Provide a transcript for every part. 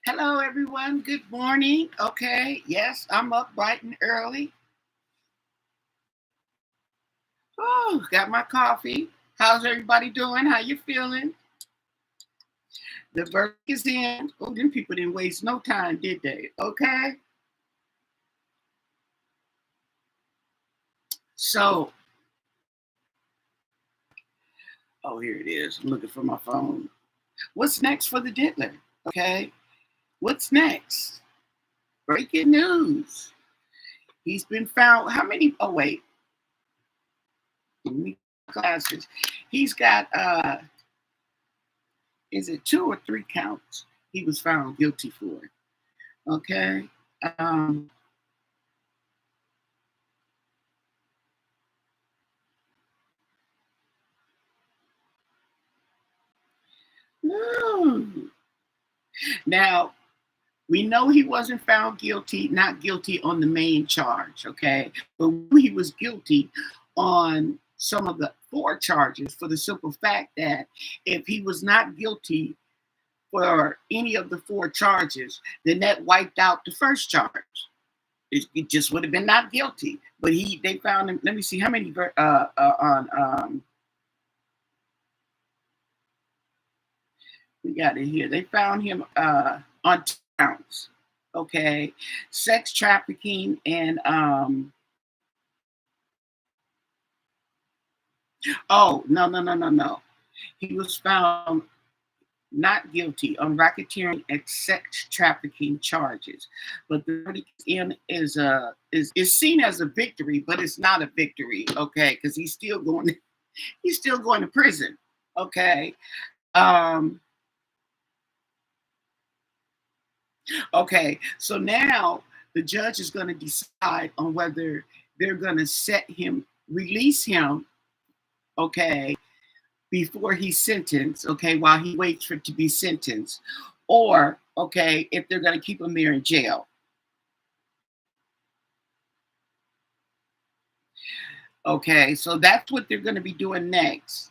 Hello, everyone. Good morning. Okay. Yes, I'm up bright and early. Oh, got my coffee. How's everybody doing? How you feeling? The work is in. Oh, them people didn't waste no time, did they? Okay. So, oh, here it is. I'm looking for my phone. What's next for the diddler? Okay. What's next? Breaking news. He's been found. How many? Oh, wait. Let me classes. He's got is it two or three counts he was found guilty for? Okay. Um, no. Now, we know he wasn't found guilty, not guilty on the main charge, okay? But he was guilty on some of the four charges for the simple fact that if he was not guilty for any of the four charges, then that wiped out the first charge. It just would have been not guilty. But they found him. Let me see how many on we got it here. They found him on 2 counts. Okay, sex trafficking and oh no. He was found not guilty on racketeering and sex trafficking charges. But the verdict in is seen as a victory, but it's not a victory, okay? Because he's still going to prison. Okay. Um, Okay, so now the judge is going to decide on whether they're going to release him, okay, before he's sentenced, okay, while he waits for it to be sentenced, or, okay, if they're going to keep him there in jail. Okay, so that's what they're going to be doing next.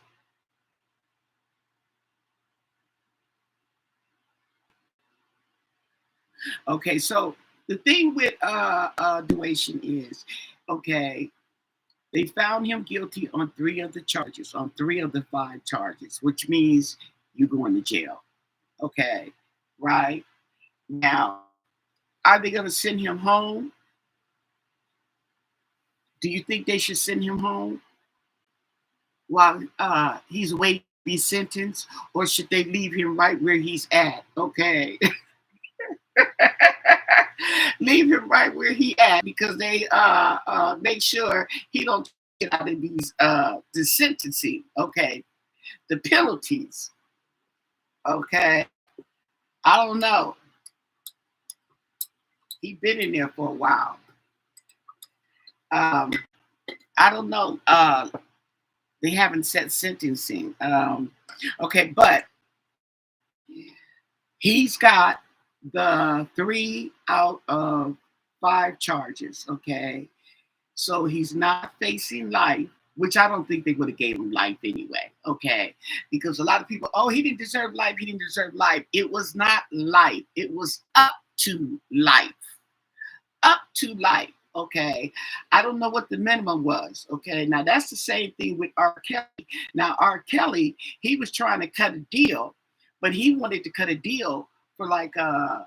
Okay, so the thing with duration is, okay, they found him guilty on three of the charges, on three of the five charges, which means you're going to jail. Okay, right? Now, are they going to send him home? Do you think they should send him home while he's waiting to be sentenced? Or should they leave him right where he's at? Okay. Leave him right where he at because they make sure he don't get out of the sentencing. Okay. The penalties. Okay. I don't know. He been in there for a while. Um, I don't know. They haven't set sentencing. Okay, but he's got the three out of five charges. Okay, so he's not facing life, which I don't think they would have gave him life anyway. Okay, because a lot of people, oh, he didn't deserve life. He didn't deserve life. It was not life. It was up to life. Up to life. Okay. I don't know what the minimum was. Okay. Now that's the same thing with R. Kelly. Now, R. Kelly, he was trying to cut a deal, but he wanted to cut a deal for like 10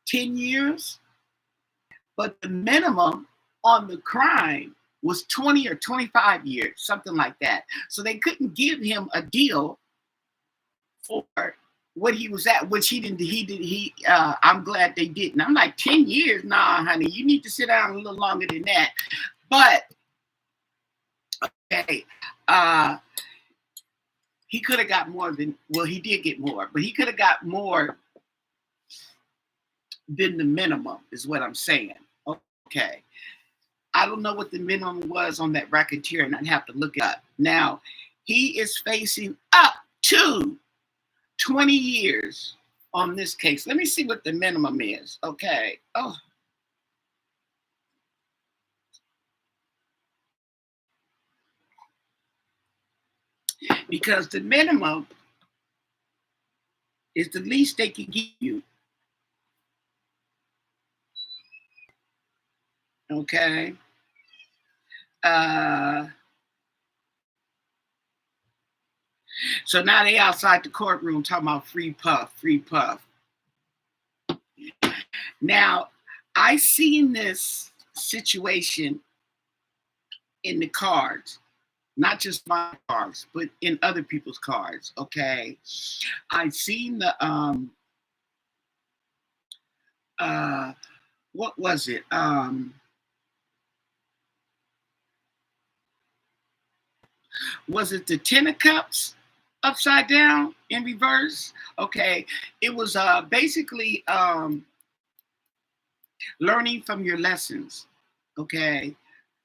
years. But the minimum on the crime was 20 or 25 years, something like that. So they couldn't give him a deal for what he was at, which I'm glad they didn't. I'm like 10 years, nah, honey, you need to sit down a little longer than that. But okay, uh he could have got more than, well, he did get more, but he could have got more than the minimum, is what I'm saying. Okay. I don't know what the minimum was on that racketeer, and I'd have to look it up. Now, he is facing up to 20 years on this case. Let me see what the minimum is. Okay. Oh, because the minimum It's the least they can give you. Okay. Uh, so now they outside the courtroom talking about free puff, free puff. Now, I seen this situation in the cards, not just my cards, but in other people's cards. Okay. I seen the uh what was it? Was it the Ten of Cups upside down in reverse? Okay. It was basically learning from your lessons. Okay.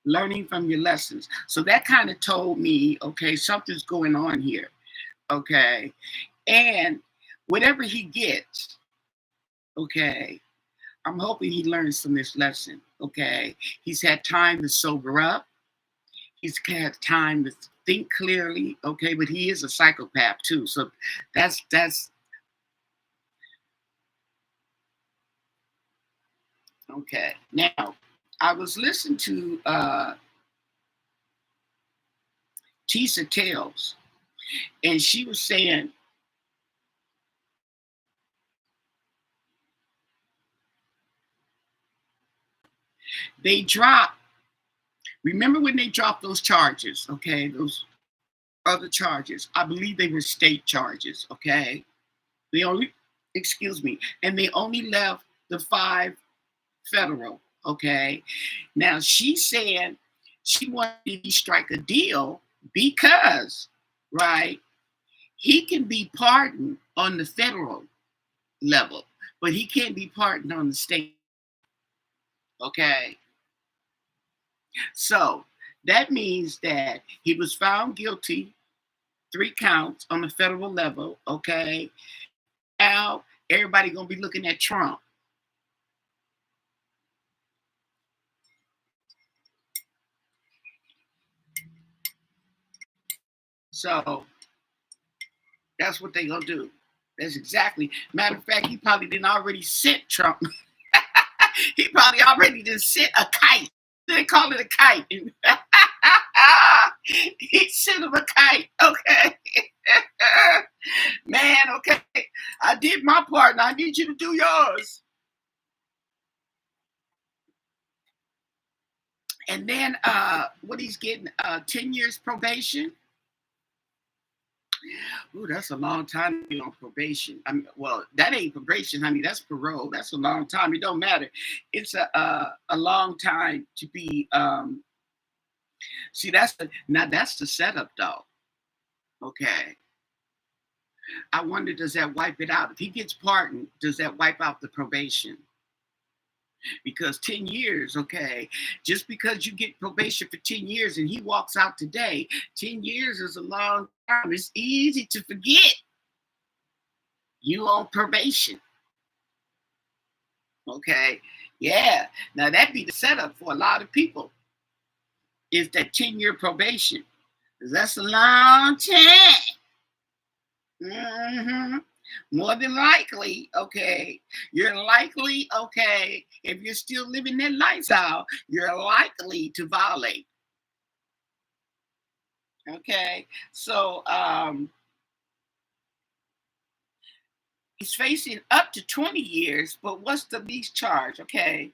Learning from your lessons. So that kind of told me, okay, something's going on here. Okay. And whatever he gets, okay, I'm hoping he learns from this lesson. Okay. He's had time to sober up. He's had time to think clearly. Okay. But he is a psychopath too. So that's okay. Now, I was listening to Tisa Tales, and she was saying they dropped. Remember when they dropped those charges? Okay, those other charges. I believe they were state charges. Okay, they only, excuse me, and they only left the 5 federal. Okay, now she's saying she wanted to strike a deal because, right, he can be pardoned on the federal level, but he can't be pardoned on the state. Okay. So that means that he was found guilty, 3 counts on the federal level. Okay. Now everybody gonna be looking at Trump. So that's what they gonna do. That's exactly. Matter of fact, he probably didn't already sent Trump. He probably already just sent a kite. They call it a kite. He sent him a kite. Okay. Man, okay. I did my part. Now I need you to do yours. And then what he's getting 10 years probation. Ooh, that's a long time to be on probation. I mean, well, that ain't probation, honey. That's parole. That's a long time. It don't matter. It's a long time to be. See, now that's the setup, though. Okay. I wonder, does that wipe it out? If he gets pardoned, does that wipe out the probation? Because 10 years, okay, just because you get probation for 10 years and he walks out today, 10 years is a long time. It's easy to forget you on probation. Okay. Yeah. Now that'd be the setup for a lot of people. Is that 10-year probation? 'Cause that's a long time. Hmm. More than likely, okay, you're likely, okay, if you're still living that lifestyle, you're likely to violate. Okay. So he's facing up to 20 years, but what's the least charge? Okay.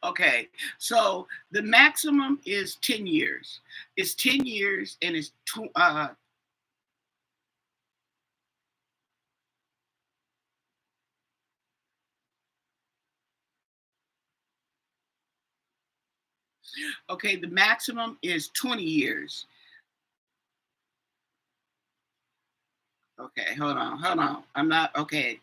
Okay. So the maximum is 10 years. It's 10 years and it's okay, the maximum is 20 years. Okay, hold on. I'm not okay.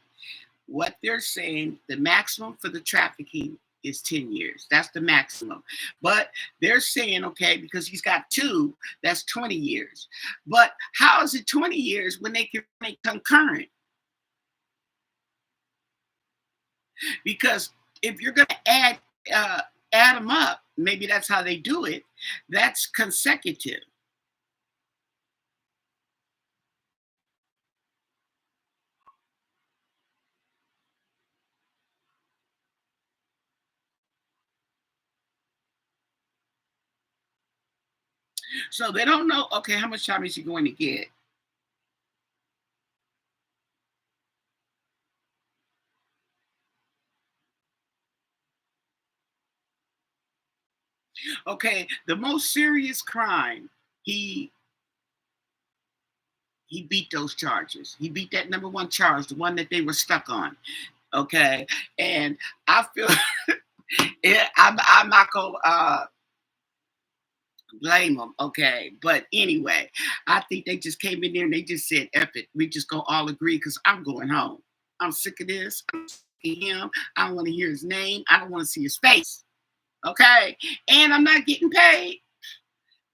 What they're saying, the maximum for the trafficking is 10 years. That's the maximum. But they're saying, okay, because he's got two, that's 20 years. But how is it 20 years when they can make concurrent? Because if you're going to uh, add them up, maybe that's how they do it. That's consecutive. So they don't know, okay, how much time is he going to get? Okay, the most serious crime, he he beat those charges. He beat that number one charge, the one that they were stuck on. Okay, and I feel I'm not gonna blame them. Okay, but anyway, I think they just came in there and they just said, "Eff it, we just gonna all agree because I'm going home. I'm sick of this. I'm sick of him. I don't want to hear his name. I don't want to see his face. Okay, and I'm not getting paid,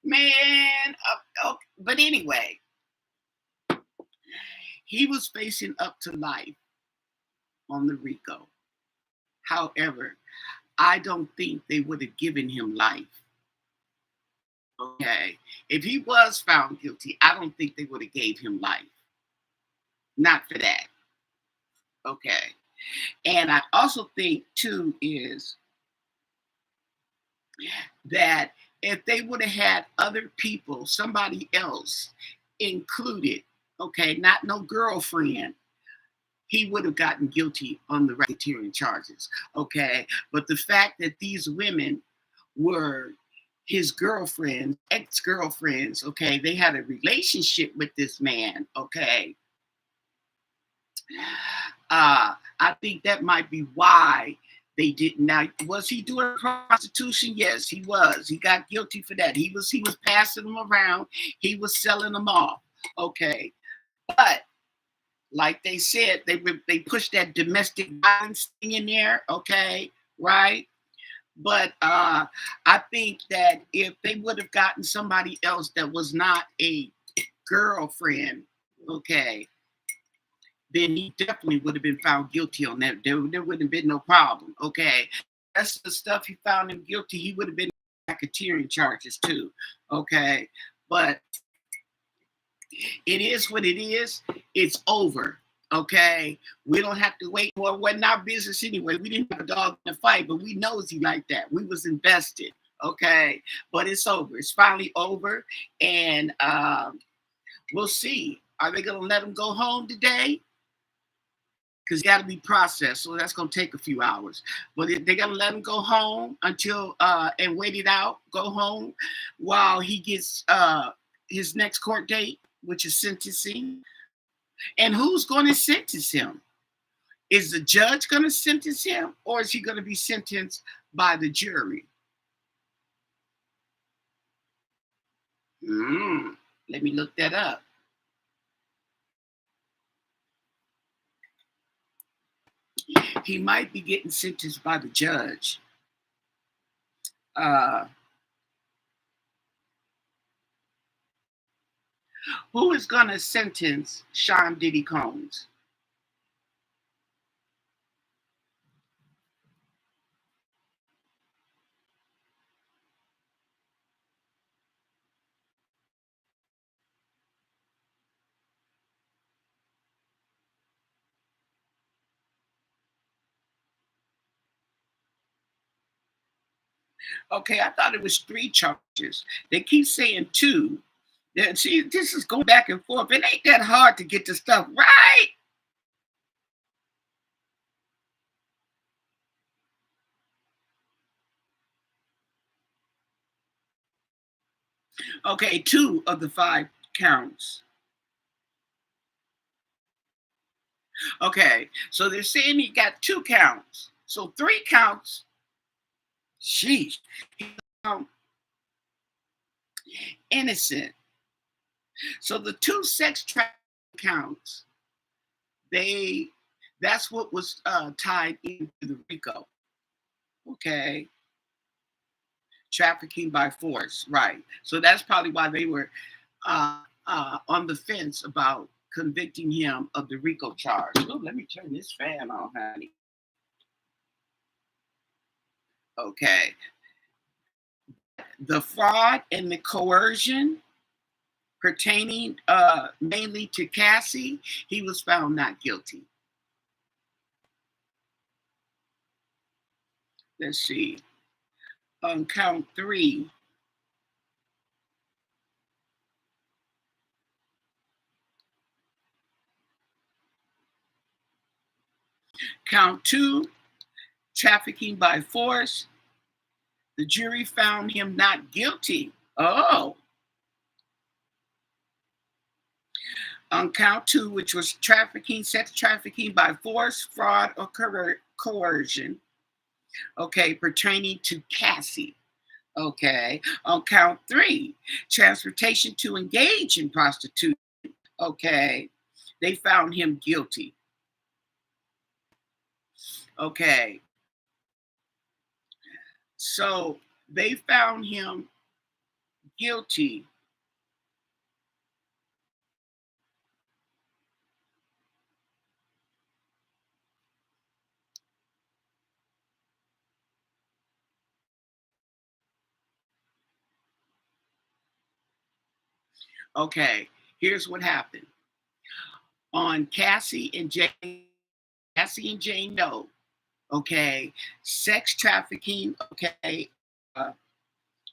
man. Okay. But anyway, he was facing up to life on the RICO. However, I don't think they would have given him life. Okay. If he was found guilty, I don't think they would have gave him life. Not for that. Okay. And I also think too is that if they would have had other people, somebody else included, okay, not no girlfriend, he would have gotten guilty on the racketeering charges. Okay. But the fact that these women were his girlfriends, ex-girlfriends, okay, they had a relationship with this man, okay. I think that might be why they didn't. Now, was he doing prostitution? Yes, he was. He got guilty for that. He was passing them around. He was selling them off. Okay, but like they said, they pushed that domestic violence thing in there. Okay, right. But I think that if they would have gotten somebody else that was not a girlfriend, okay, then he definitely would have been found guilty on that. There wouldn't have been no problem. Okay. That's the stuff he found him guilty. He would have been racketeering charges too. Okay. But it is what it is. It's over. Okay. We don't have to wait for it. Wasn't our business anyway. We didn't have a dog in the fight, but we nosy like that. We was invested. Okay. But it's over. It's finally over. And we'll see. Are they gonna let him go home today? Because he got to be processed, so that's going to take a few hours. But they're going to let him go home until and wait it out, go home while he gets his next court date, which is sentencing. And who's going to sentence him? Is the judge going to sentence him, or is he going to be sentenced by the jury? Let me look that up. He might be getting sentenced by the judge. Who is going to sentence Sean Diddy Combs? Okay, I thought it was three charges. They keep saying two. See, this is going back and forth. It ain't that hard to get the stuff right. Okay, two of the five counts. Okay, so they're saying he got two counts. So three counts. Sheesh. Um, innocent. So the two sex trafficking counts, they that's what was tied into the RICO. Okay. Trafficking by force, right. So that's probably why they were on the fence about convicting him of the RICO charge. Oh, let me turn this fan on, honey. Okay. The fraud and the coercion pertaining mainly to Cassie, he was found not guilty. Let's see. On count three, count two, trafficking by force, the jury found him not guilty. Oh, on count two, which was trafficking, sex trafficking by force, fraud, or coercion, okay, pertaining to Cassie. Okay, on count three, transportation to engage in prostitution. Okay, they found him guilty. Okay, so they found him guilty. Okay, here's what happened on Cassie and Jane Doe. Okay, sex trafficking. Okay, uh,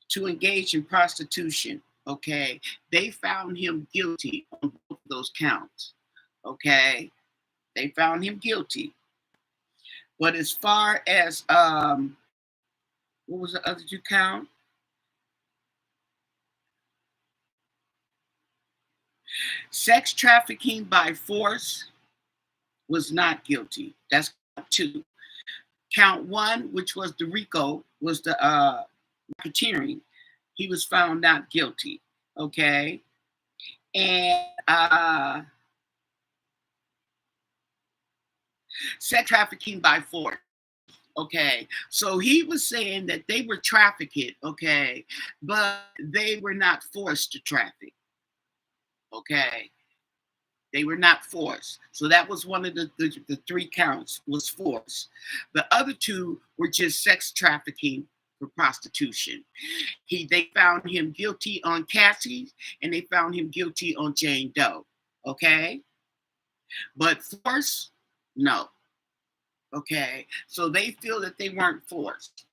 to engage in prostitution. Okay, they found him guilty on both of those counts. Okay, they found him guilty. But as far as what was the other two count? Sex trafficking by force was not guilty. That's count two. Count one, which was the RICO, was the racketeering. He was found not guilty. Okay, and sex trafficking by force. Okay, so he was saying that they were trafficked, okay, but they were not forced to traffic, okay. They were not forced. So that was one of the three counts was force. The other two were just sex trafficking for prostitution. They found him guilty on Cassie and they found him guilty on Jane Doe. Okay? But force, no. Okay. So they feel that they weren't forced.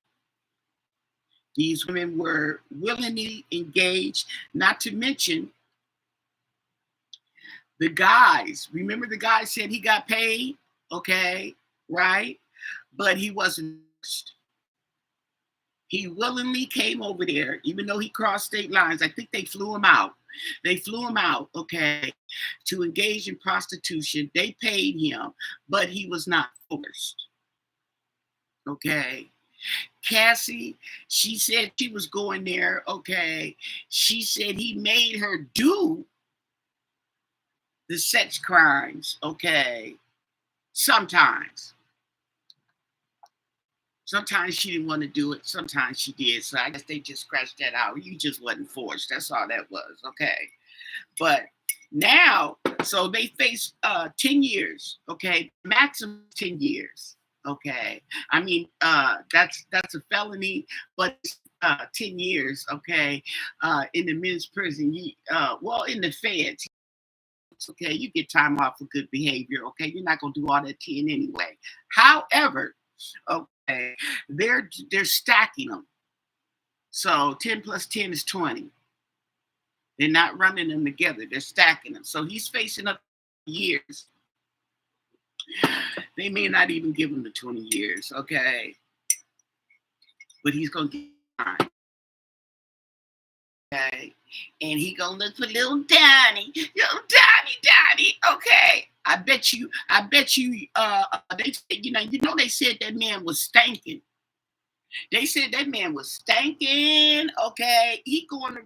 These women were willingly engaged, not to mention the guys. Remember the guy said he got paid? Okay, right? But he wasn't. He willingly came over there, even though he crossed state lines. I think they flew him out. They flew him out, okay, to engage in prostitution. They paid him, but he was not forced. Okay. Cassie, she said she was going there, okay. She said he made her do the sex crimes, okay, sometimes. Sometimes she didn't want to do it. Sometimes she did. So I guess they just scratched that out. You just wasn't forced. That's all that was. Okay. But now, so they face 10 years. Okay. Maximum 10 years. Okay. I mean, that's a felony, but 10 years. Okay. In the men's prison. Well, in the feds. Okay. You get time off for good behavior. Okay. You're not going to do all that 10 anyway. However, okay, they're stacking them. So 10 plus 10 is 20. They're not running them together. They're stacking them. So he's facing up years. They may not even give him the 20 years, okay? But he's gonna get time. Okay. And he gonna look for little Donnie. Little Donnie, okay. They said, they said that man was stanking. They said that man was stanking. Okay. He going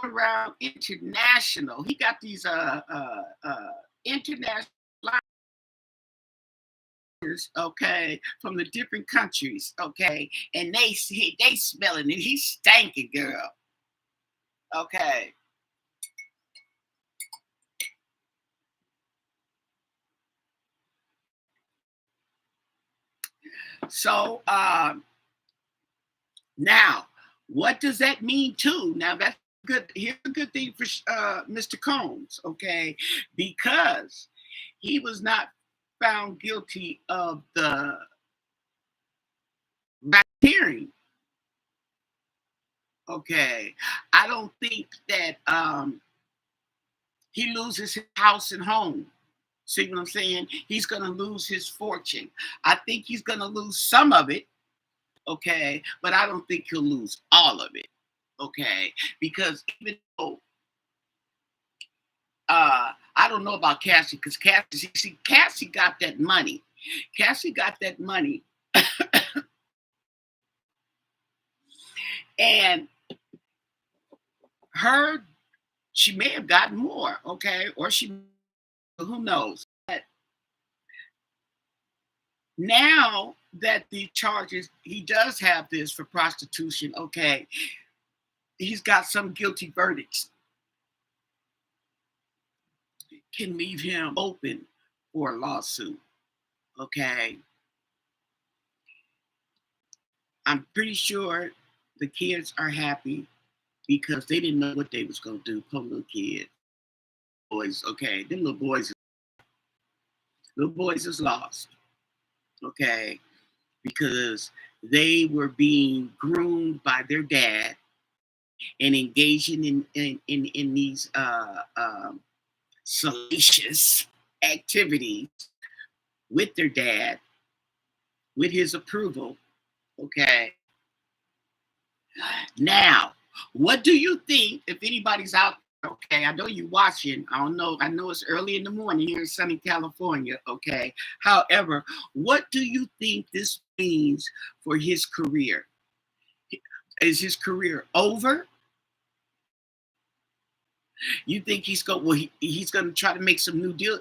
around international. He got these international okay, from the different countries, okay, and they smelling it. He's stanky, girl. Okay. So now, what does that mean too? Now that's good. Here's a good thing for Mr. Combs, okay, because he was not found guilty of the racketeering. Okay, I don't think that he loses his house and home. See what I'm saying? He's gonna lose his fortune. I think he's gonna lose some of it, okay, but I don't think he'll lose all of it, okay, because even though I don't know about Cassie because Cassie got that money. Cassie got that money, and her she may have gotten more, okay, or she who knows. But now that the charges he does have this for prostitution, okay, he's got some guilty verdicts can leave him open for a lawsuit. Okay, I'm pretty sure the kids are happy because they didn't know what they was gonna do. Poor little kids, boys. Okay, them little boys is lost. Okay, because they were being groomed by their dad and engaging in these salacious activities with their dad, with his approval. Okay, now, what do you think if anybody's out there? Okay, I know you watching. I don't know. I know it's early in the morning here in sunny California. Okay. However, what do you think this means for his career? Is his career over? You think he's going? Well, he's going to try to make some new deals.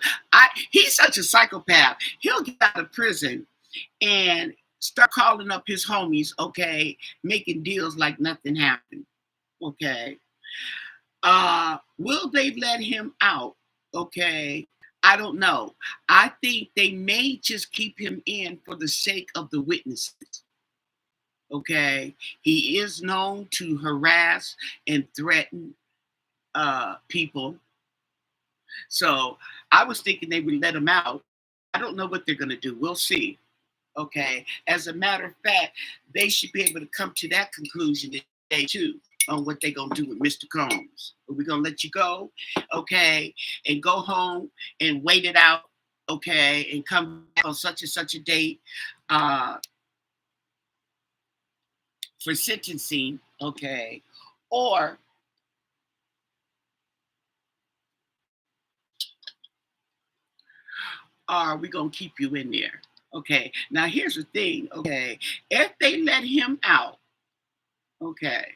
He's such a psychopath. He'll get out of prison and start calling up his homies. Okay, making deals like nothing happened. Okay. Will they let him out? Okay. I don't know. I think they may just keep him in for the sake of the witnesses. Okay. He is known to harass and threaten people. So I was thinking they would let him out. I don't know what they're going to do. We'll see. Okay. As a matter of fact, they should be able to come to that conclusion today too on what they're gonna do with Mr. Combs. Are we gonna let you go, okay, and go home and wait it out, okay, and come back on such and such a date uh, for sentencing, okay, or are we gonna keep you in there? Okay. Now here's the thing, okay, if they let him out, okay,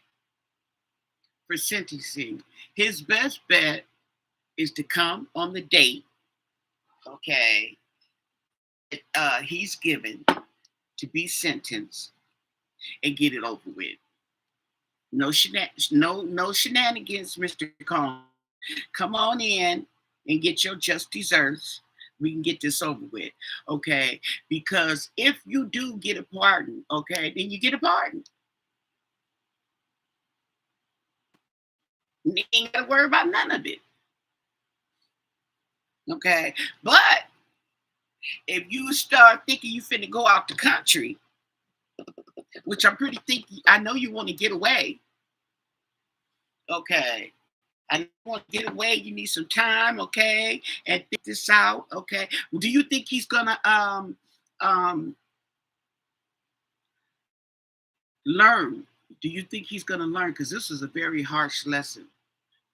for sentencing, his best bet is to come on the date, okay, he's given to be sentenced and get it over with. No shenanigans, Mr. Combs. Come on in and get your just desserts. We can get this over with, okay? Because if you do get a pardon, okay, then you get a pardon. You ain't got to worry about none of it, okay? But if you start thinking you finna go out the country, which I'm pretty thinking, I know you want to get away, okay? I want to get away. You need some time, okay, and think this out, okay. Do you think he's gonna learn? Do you think he's gonna learn? Because this is a very harsh lesson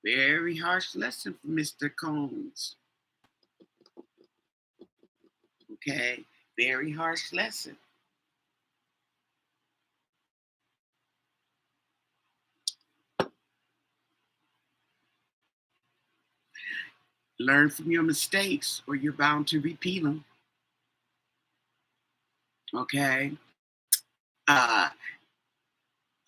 for Mr. Combs. Okay, very harsh lesson. Learn from your mistakes, or you're bound to repeat them. Okay. Uh,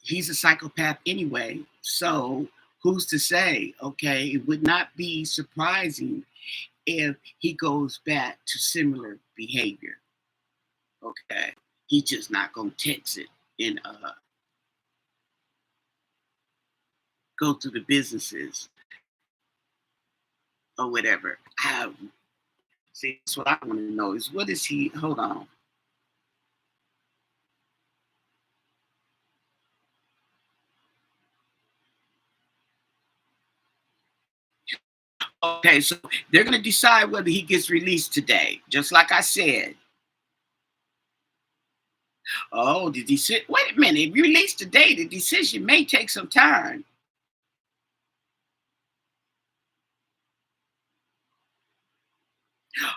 he's a psychopath anyway. So who's to say? Okay. It would not be surprising if he goes back to similar behavior. Okay. He's just not going to text it and go to the businesses or whatever. See, that's what I want to know is what is he? Hold on. Okay, so they're going to decide whether he gets released today. Just like I said. Oh, the decision. Wait a minute. If you release today, the decision may take some time.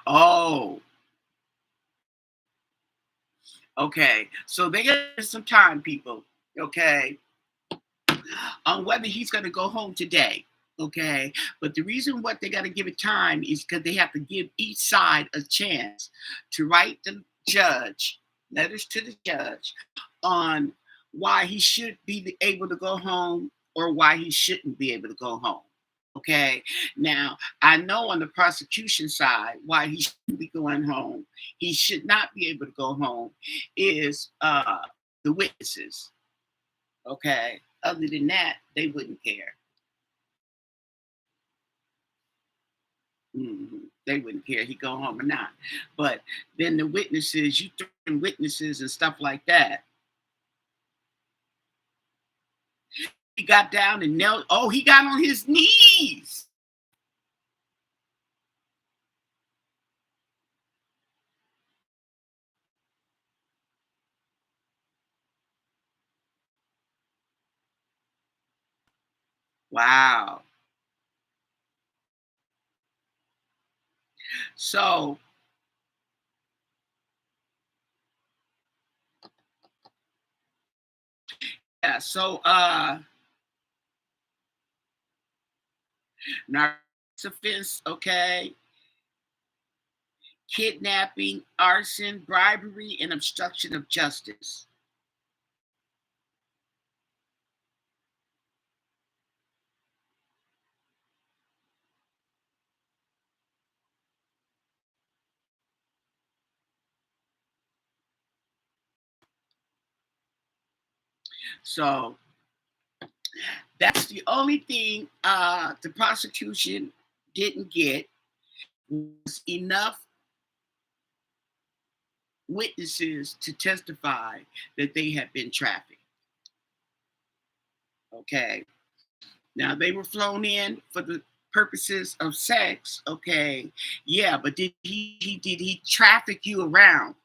Oh, okay. So they got some time, people. Okay, on whether he's going to go home today. Okay, but the reason what they got to give it time is because they have to give each side a chance to write the judge letters to the judge on why he should be able to go home or why he shouldn't be able to go home. Okay, now I know on the prosecution side why he shouldn't be going home. He should not be able to go home is the witnesses. Okay, other than that, they wouldn't care. They wouldn't care he go home or not. But then the witnesses, you throw in witnesses and stuff like that. He got down and knelt. Oh, he got on his knees. Wow. So yeah, so narcotics offense, okay, kidnapping, arson, bribery, and obstruction of justice. So that's the only thing the prosecution didn't get was enough witnesses to testify that they had been trafficked. Okay. Now they were flown in for the purposes of sex. Okay. Yeah, but did he traffic you around?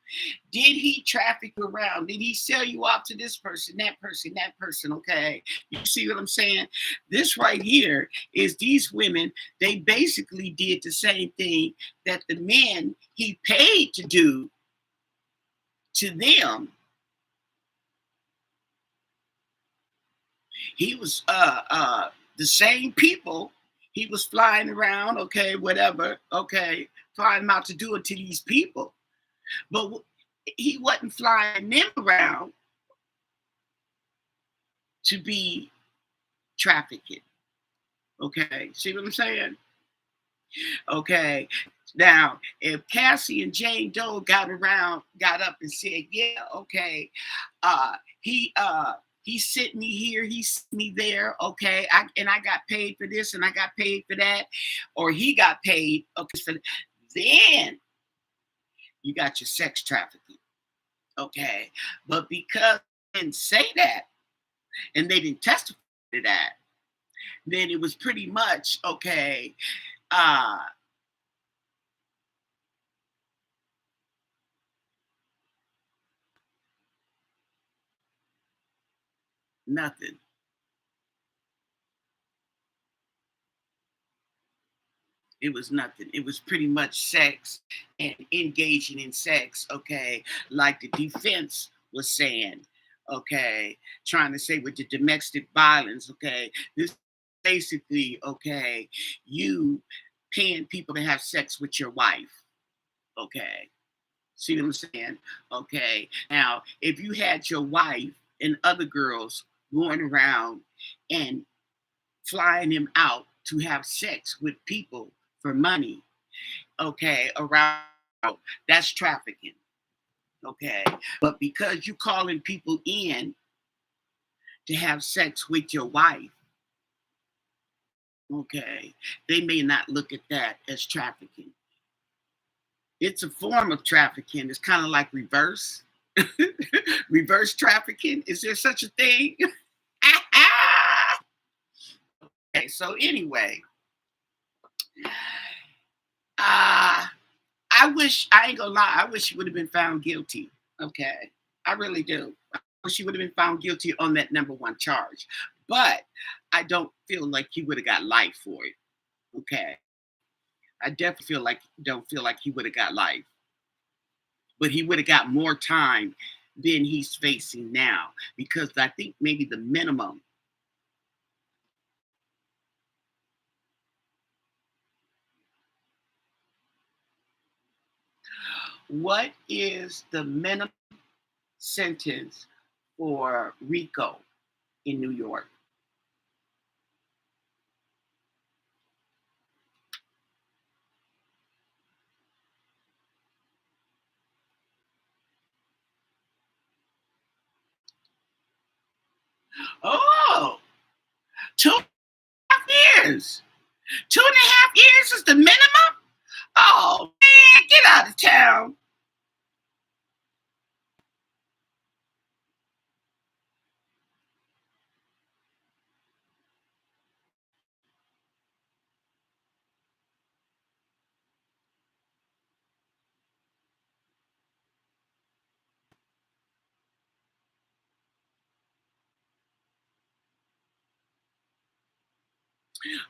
Did he traffic you around? Did he sell you off to this person, that person, that person? Okay. You see what I'm saying? This right here is these women, they basically did the same thing that the men he paid to do to them. He was the same people. He was flying around, okay, whatever, okay, flying them out to do it to these people. But he wasn't flying them around to be trafficking. Okay, see what I'm saying? Okay. Now, if Cassie and Jane Doe got up and said, "Yeah, okay, he sent me here, he sent me there, okay, I got paid for this and I got paid for that, or he got paid, okay, for then you got your sex trafficking, okay." But because they didn't say that and they didn't testify to that, then it was pretty much okay. Uh, Nothing. It was nothing. It was pretty much sex and engaging in sex, okay, like the defense was saying, okay, trying to say with the domestic violence, okay, this basically, okay, you paying people to have sex with your wife, okay. See what I'm saying? Okay. Now, if you had your wife and other girls going around and flying him out to have sex with people for money, okay, around, that's trafficking. Okay. But because you calling people in to have sex with your wife, okay, they may not look at that as trafficking. It's a form of trafficking. It's kind of like reverse. Reverse trafficking. Is there such a thing? Okay, so anyway, uh, I ain't gonna lie, I wish he would have been found guilty. Okay. I really do. I wish he would have been found guilty on that number one charge. But I don't feel like he would have got life for it. Okay. I definitely don't feel like he would have got life. But he would have got more time than he's facing now. Because I think maybe the minimum. What is the minimum sentence for RICO in New York? Oh, 2.5 years. 2.5 years is the minimum? Oh, man, get out of town.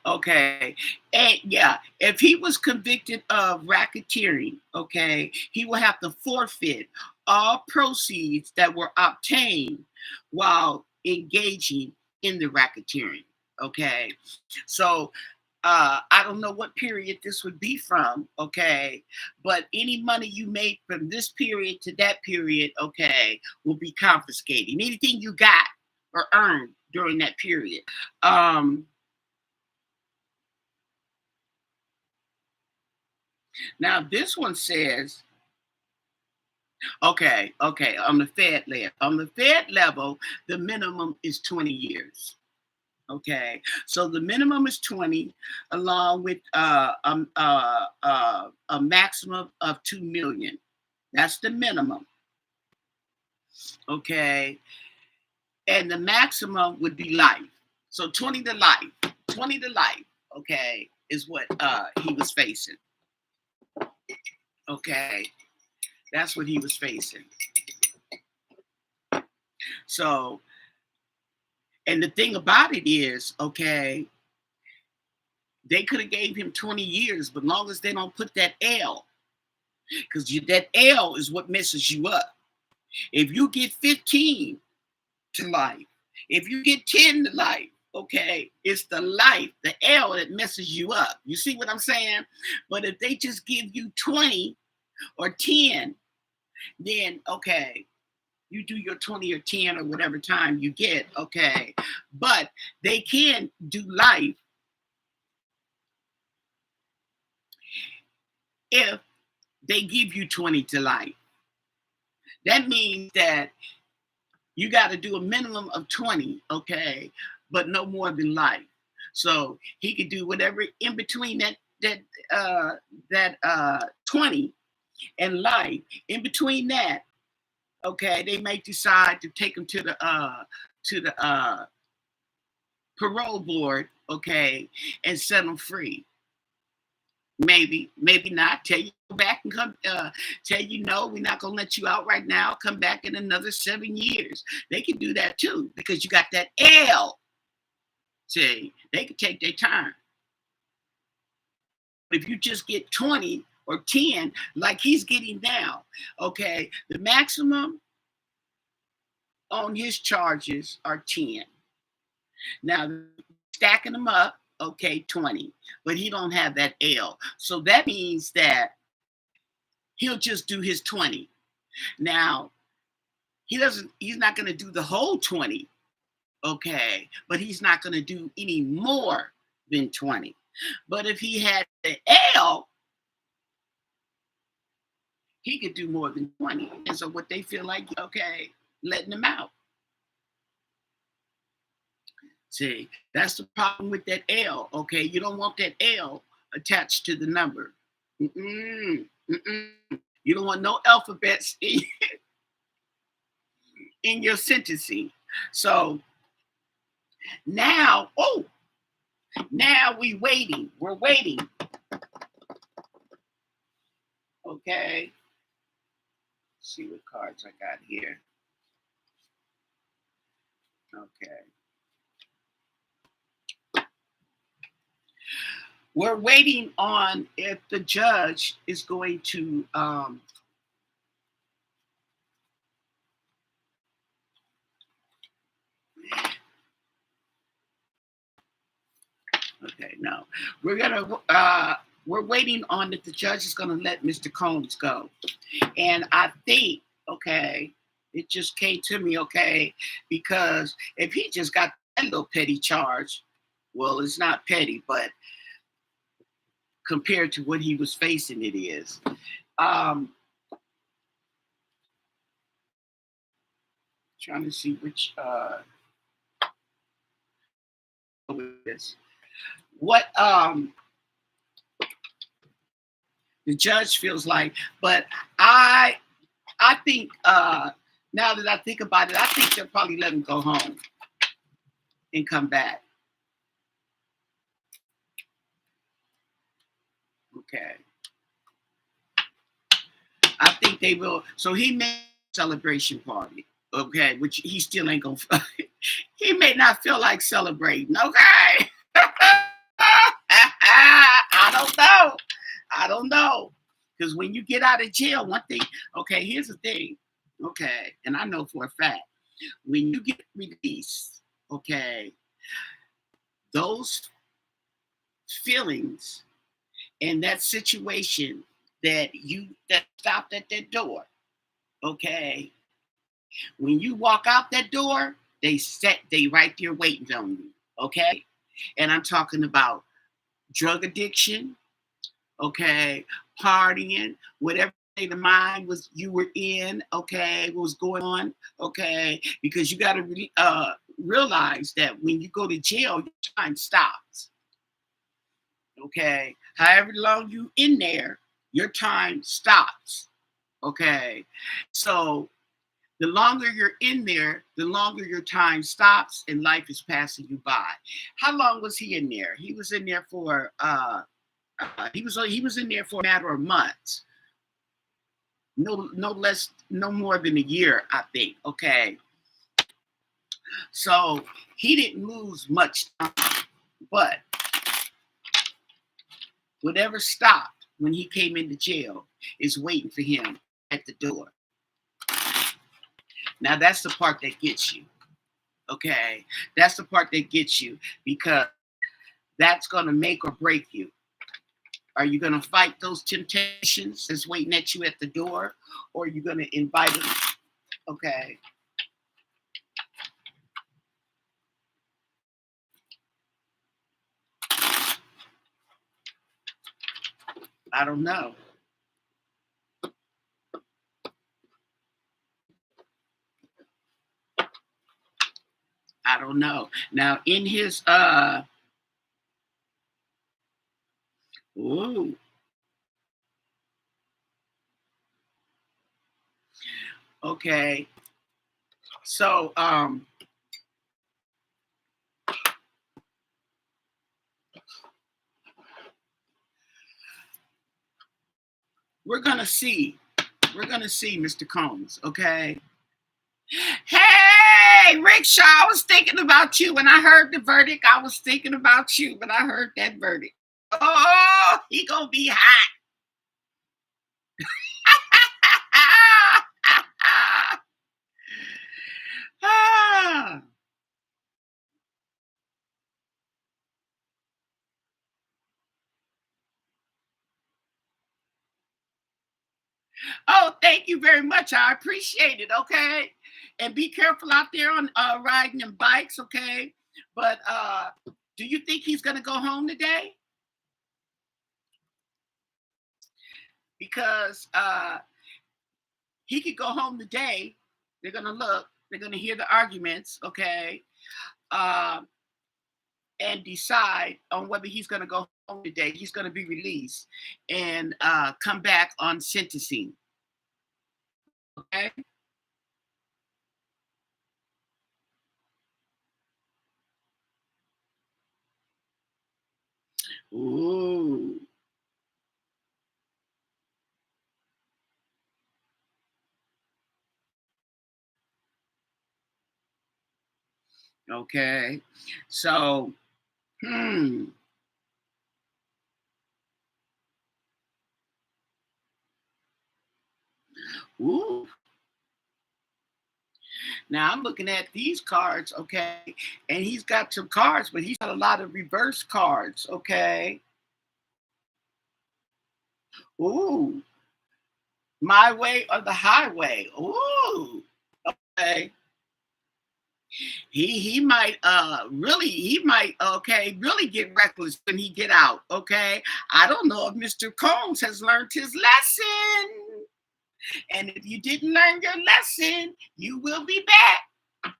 Okay. And yeah, if he was convicted of racketeering, okay, he will have to forfeit all proceeds that were obtained while engaging in the racketeering. Okay. So I don't know what period this would be from, okay, but any money you made from this period to that period, okay, will be confiscated. Anything you got or earned during that period. Um, Now this one says, okay, on the Fed level, the minimum is 20 years. Okay, so the minimum is 20, along with a maximum of 2 million. That's the minimum. Okay, and the maximum would be life. So 20 to life, 20 to life. Okay, is what he was facing. Okay, that's what he was facing. So, and the thing about it is, okay, they could have gave him 20 years, but long as they don't put that L, because that L is what messes you up. If you get 15 to life, if you get 10 to life, okay, it's the life, the L that messes you up. You see what I'm saying? But if they just give you 20 or 10, then okay, you do your 20 or 10 or whatever time you get, okay. But they can do life if they give you 20 to life. That means that you got to do a minimum of 20, okay, but no more than life. So he could do whatever in between uh, that 20 and life. In between that, okay, they may decide to take him to the parole board, okay, and set him free. Maybe, maybe not. Tell you go back and come. Tell you no, we're not gonna let you out right now. Come back in another 7 years. They can do that too because you got that L. See, they can take their time. If you just get 20 or 10, like he's getting now, okay, the maximum on his charges are 10. Now stacking them up, okay, 20, but he don't have that L. So that means that He'll just do his 20. Now, he's not going to do the whole 20, okay? But he's not going to do any more than 20. But if he had an L, he could do more than 20. And so what they feel like, okay, letting him out. See, that's the problem with that L, okay? You don't want that L attached to the number. Mm-mm, mm-mm. You don't want no alphabets in your sentencing. So now, now we waiting. We're waiting. Okay. Let's see what cards I got here. Okay. We're waiting on if the judge is going to okay, no. We're waiting on if the judge is gonna let Mr. Combs go. And I think, okay, it just came to me, okay, because if he just got that little petty charge, well, it's not petty, but compared to what he was facing, it is. Trying to see which what the judge feels like, but I think now that I think about it, I think they'll probably let him go home and come back. Okay. I think they will. So he made a celebration party. Okay, which he still ain't gonna. He may not feel like celebrating. Okay. I don't know. I don't know. Because when you get out of jail, one thing. Okay, here's the thing. Okay, and I know for a fact when you get released, okay, those feelings and that situation that stopped at that door, okay, when you walk out that door, they right there waiting on you, okay? And I'm talking about drug addiction, okay, partying, whatever state of mind was you were in, okay, what was going on, okay, because you got to realize that when you go to jail, your time stops, okay. However long you in there, your time stops, okay. So the longer you're in there, the longer your time stops and life is passing you by. How long was he in there? He was in there for he was in there for a matter of months. No more than a year, I think. Okay. So he didn't lose much time, but whatever stopped when he came into jail is waiting for him at the door. Now that's the part that gets you. Okay. That's the part that gets you because that's going to make or break you. Are you going to fight those temptations that's waiting at you at the door, or are you going to invite them? Okay. I don't know. I don't know. Now in his ooh, okay. So we're gonna see. We're gonna see, Mr. Combs, okay? Hey, Rickshaw, I was thinking about you when I heard the verdict. I was thinking about you when I heard that verdict. Oh, he gonna be hot. Ah, Oh, thank you very much. I appreciate it. Okay. And be careful out there on riding them bikes. Okay. But do you think he's going to go home today? Because he could go home today. They're going to look, they're going to hear the arguments. Okay. Uh, and decide on whether he's going to go home today. He's going to be released and come back on sentencing. Okay. Ooh. Okay. So, hmm. Ooh. Now I'm looking at these cards, okay, and he's got some cards, but he's got a lot of reverse cards, okay. Ooh, my way or the highway. Ooh, okay. He might really he might really get reckless when he get out. Okay, I don't know if Mr. Combs has learned his lesson, and if you didn't learn your lesson, you will be back.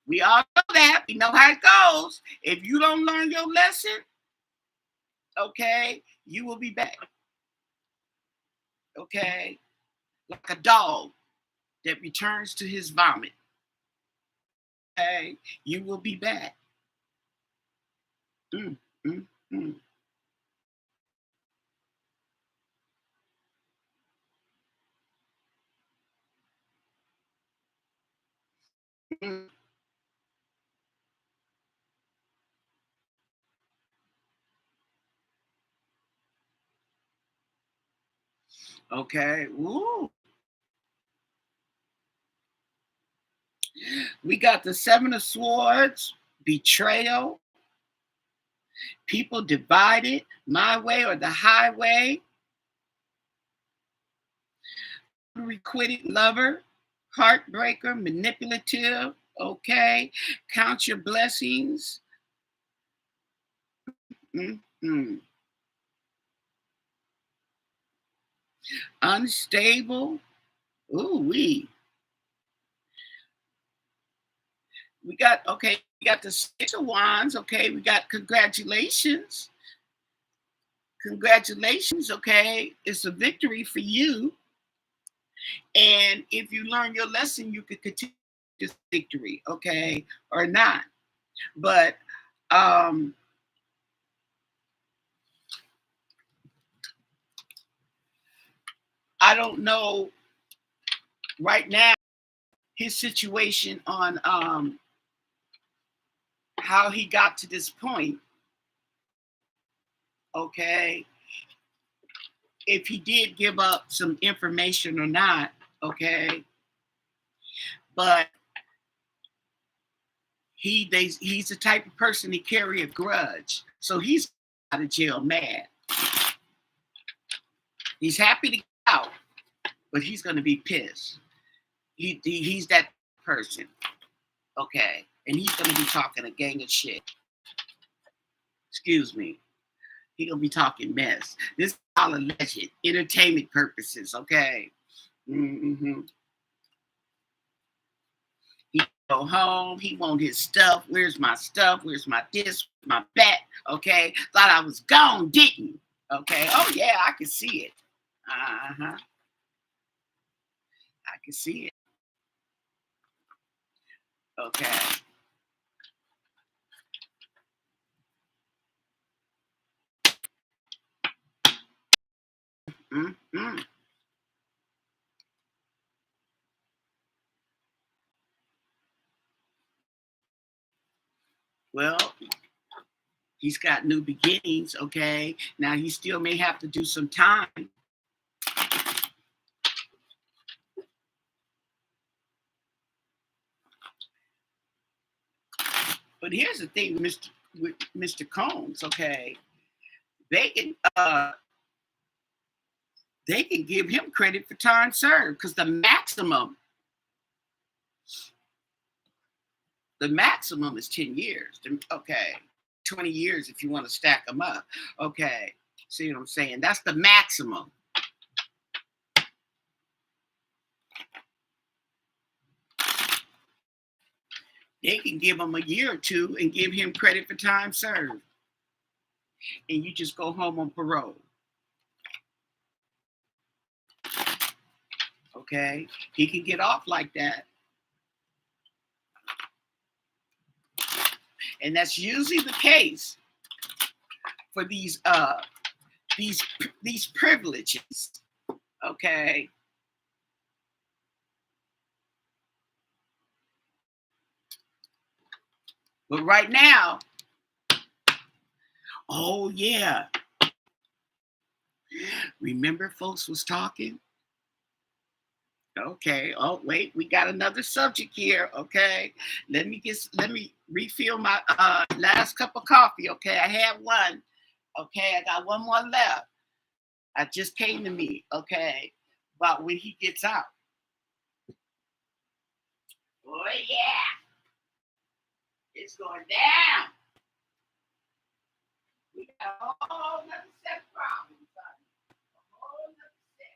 We all know that. We know how it goes. If you don't learn your lesson, okay, you will be back. Okay, like a dog that returns to his vomit. Okay, you will be back. Mm, mm, mm, mm. Okay. Ooh. We got the Seven of Swords, betrayal, people divided, my way or the highway, requited lover, heartbreaker, manipulative. Okay. Count your blessings. Mm-hmm. Unstable. Ooh, we got okay. We got the Six of Wands. Okay, we got congratulations. Congratulations. Okay, it's a victory for you. And if you learn your lesson, you could continue this victory. Okay, or not. But um, I don't know right now his situation on how he got to this point. Okay, if he did give up some information or not. Okay, but he's the type of person to carry a grudge. So he's out of jail mad. He's happy to get out, but he's gonna be pissed. He's that person. Okay. And he's gonna be talking a gang of shit. Excuse me. He's gonna be talking mess. This is all alleged. Entertainment purposes, okay. Mm-hmm. He go home, he want his stuff. Where's my stuff? Where's my this? My bat? Okay. Thought I was gone, didn't. Okay. Oh yeah, I can see it. Uh-huh. I can see it. Okay. Mm-hmm. Well, he's got new beginnings, okay? Now he still may have to do some time, but here's the thing, Mr. Combs, okay? They can they can give him credit for time served because the maximum is 10 years. Okay. 20 years if you want to stack them up. Okay. See what I'm saying? That's the maximum. They can give him a year or two and give him credit for time served. And you just go home on parole. Okay? He can get off like that. And that's usually the case for these privileges. Okay? But right now, oh yeah. Remember folks was talking? Okay. Oh, wait, we got another subject here. Okay. Let me refill my last cup of coffee. Okay. I had one. Okay. I got one more left. I just came to me. Okay. About when he gets out. Oh yeah. It's going down. We got a whole other set of problems. A whole other set.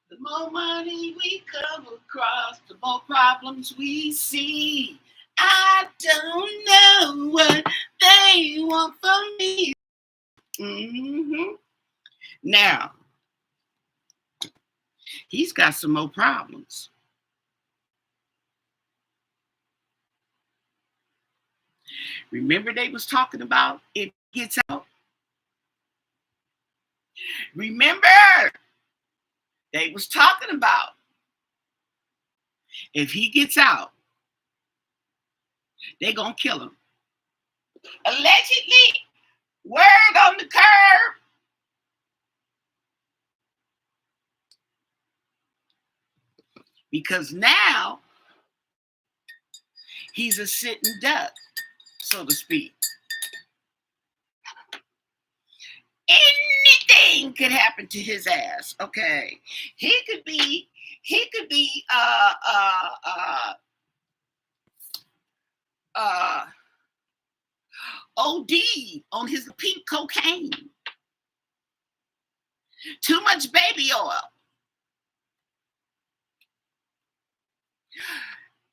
The more money we come across, the more problems we see. I don't know what they want from me. Mm-hmm. Now, he's got some more problems. Remember they was talking about if he gets out? Remember they was talking about if he gets out, they gonna kill him. Allegedly, word on the curb. Because now he's a sitting duck, so to speak. Anything could happen to his ass. Okay, he could be OD on his pink cocaine. Too much baby oil.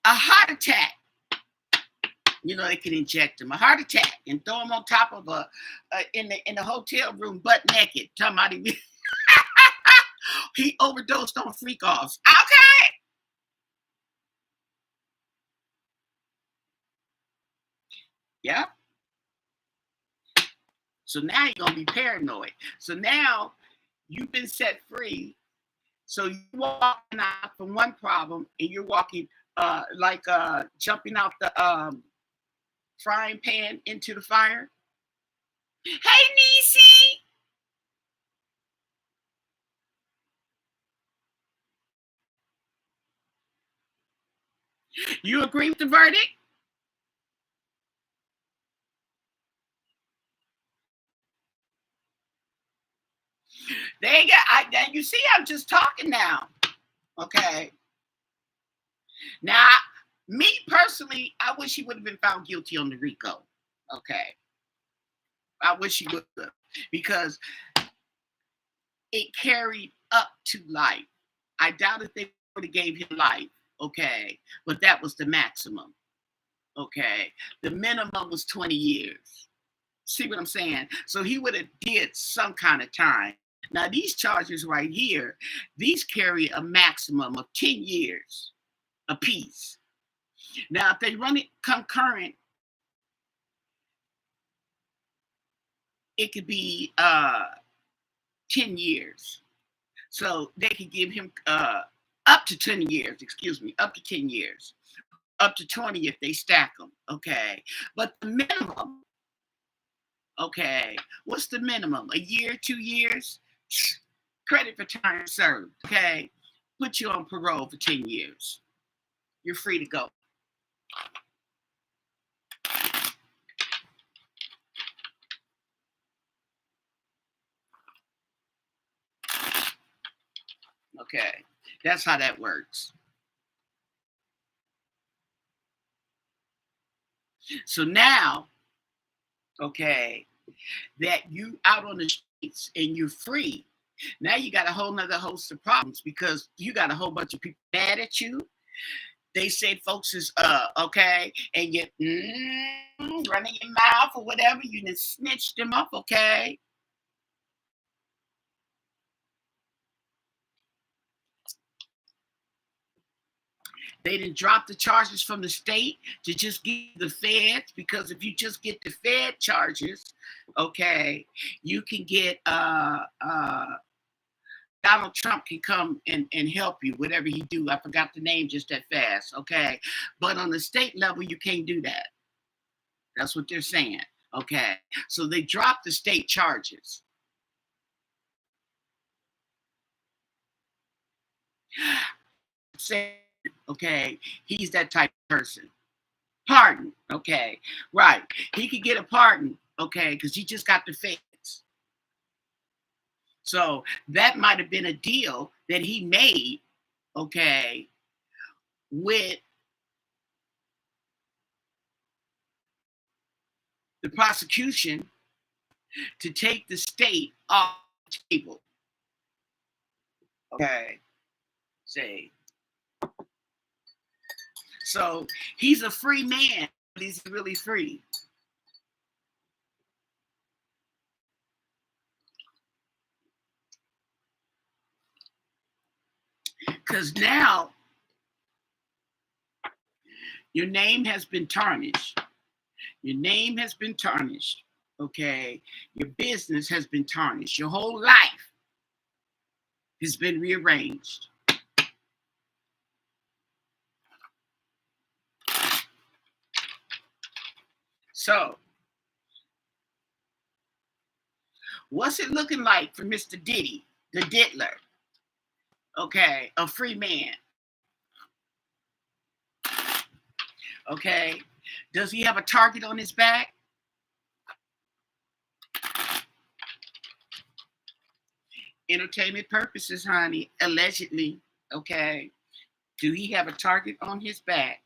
A heart attack. You know, they can inject him. A heart attack and throw him on top of in the hotel room butt naked. Talking about he overdosed on freak offs. Okay. Yeah. So now you're gonna be paranoid. So now you've been set free. So you're walking out from one problem and you're walking like jumping out the frying pan into the fire. Hey, Niecy. You agree with the verdict? They got. You see, I'm just talking now. Okay. Now, me personally, I wish he would have been found guilty on the RICO. Okay. I wish he would have, because it carried up to life. I doubt if they would have gave him life. Okay. But that was the maximum. Okay. The minimum was 20 years. See what I'm saying? So he would have did some kind of time. Now, these charges right here, these carry a maximum of 10 years apiece. Now, if they run it concurrent, it could be 10 years. So they could give him up to 10 years, excuse me, up to 10 years, up to 20 if they stack them. Okay. But the minimum, okay, what's the minimum? A year, 2 years? Credit for time served. Okay. Put you on parole for 10 years. You're free to go. Okay. That's how that works. So now, okay, that you out on the streets and you're free. Now you got a whole nother host of problems because you got a whole bunch of people mad at you. They said folks is okay, and you running your mouth or whatever, you just snitched them up, okay? They didn't drop the charges from the state to just get the feds, because if you just get the Fed charges, okay, you can get Donald Trump can come and help you, whatever he do. I forgot the name just that fast, okay? But on the state level, you can't do that. That's what they're saying, okay? So they dropped the state charges. Say, okay, he's that type of person. Pardon, okay, right. He could get a pardon, okay, because he just got the feds. So that might have been a deal that he made, okay, with the prosecution to take the state off the table. Okay, say. So he's a free man, but he's really free. Because now your name has been tarnished. Your name has been tarnished. Okay. Your business has been tarnished. Your whole life has been rearranged. So, what's it looking like for Mr. Diddy, the diddler? Okay, a free man. Okay, does he have a target on his back? Entertainment purposes, honey, allegedly. Okay, do he have a target on his back?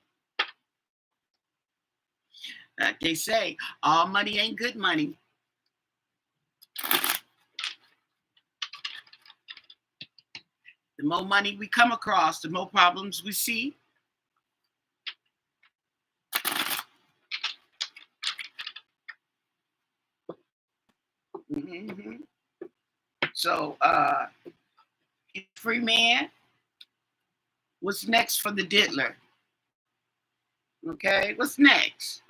Like they say, all money ain't good money. The more money we come across, the more problems we see. Mm-hmm. So, free man. What's next for the diddler? Okay, what's next?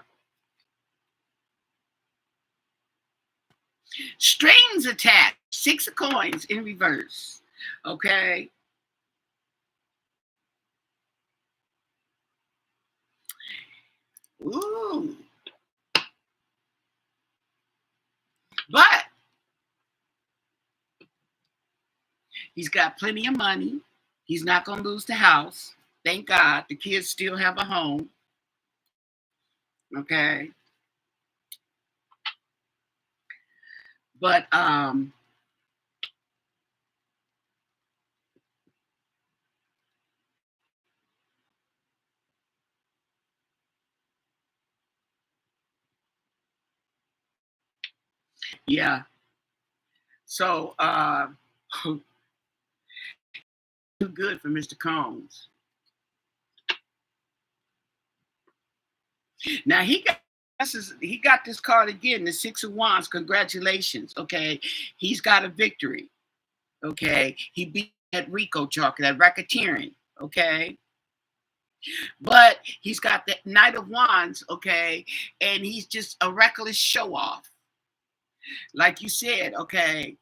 Strings attached. 6 of coins in reverse. Okay. Ooh. But he's got plenty of money. He's not going to lose the house. Thank God. The kids still have a home. Okay. But yeah. So too good for Mr. Combs. Now he got this card again, the 6 of Wands. Congratulations. Okay. He's got a victory. Okay. He beat that Rico chalk, that racketeering. Okay. But he's got the Knight of Wands, okay, and he's just a reckless show off. Like you said, okay,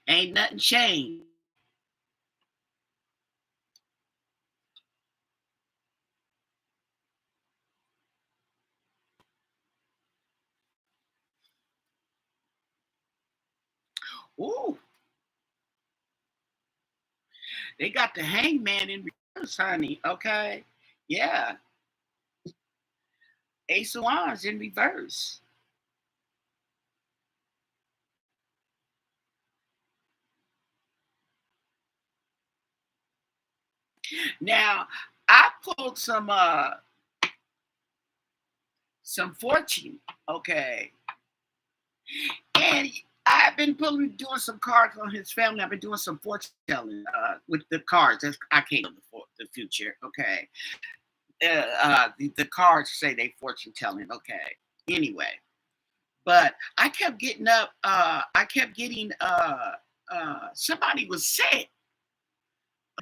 ain't nothing changed. Ooh, they got the hangman in reverse, honey. Okay. Yeah. Ace of Wands in reverse. Now, I pulled some fortune, okay. And I've been pulling doing some cards on his family. I've been doing some fortune telling with the cards. I can't know the future, okay. The cards say they fortune telling, okay. Anyway, but I kept getting up. I kept getting. Somebody was sick.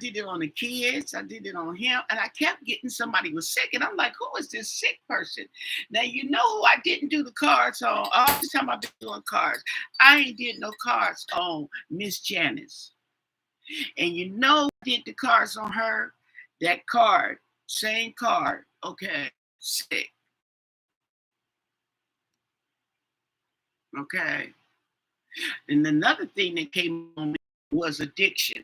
I did it on the kids. I did it on him, and I kept getting somebody was sick, and I'm like, who is this sick person? Now you know who I didn't do the cards on. All the time I've been doing cards, I ain't did no cards on Miss Janice, and you know I did the cards on her. That card, same card, okay, sick, okay. And another thing that came on me was addiction.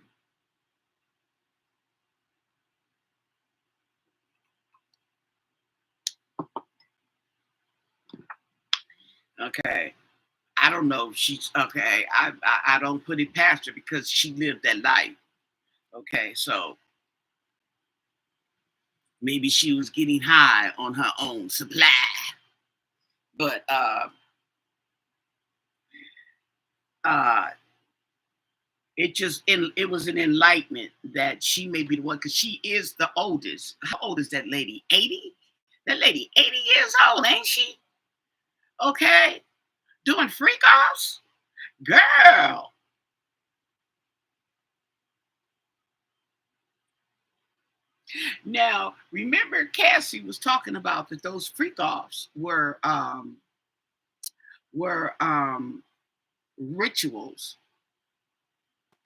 Okay. I don't know if she's okay. I don't put it past her because she lived that life. Okay, so maybe she was getting high on her own supply. But uh it was an enlightenment that she may be the one because she is the oldest. How old is that lady? 80? That lady 80 years old, ain't she? Okay. Doing freak offs? Girl. Now, remember Cassie was talking about that those freak offs were rituals.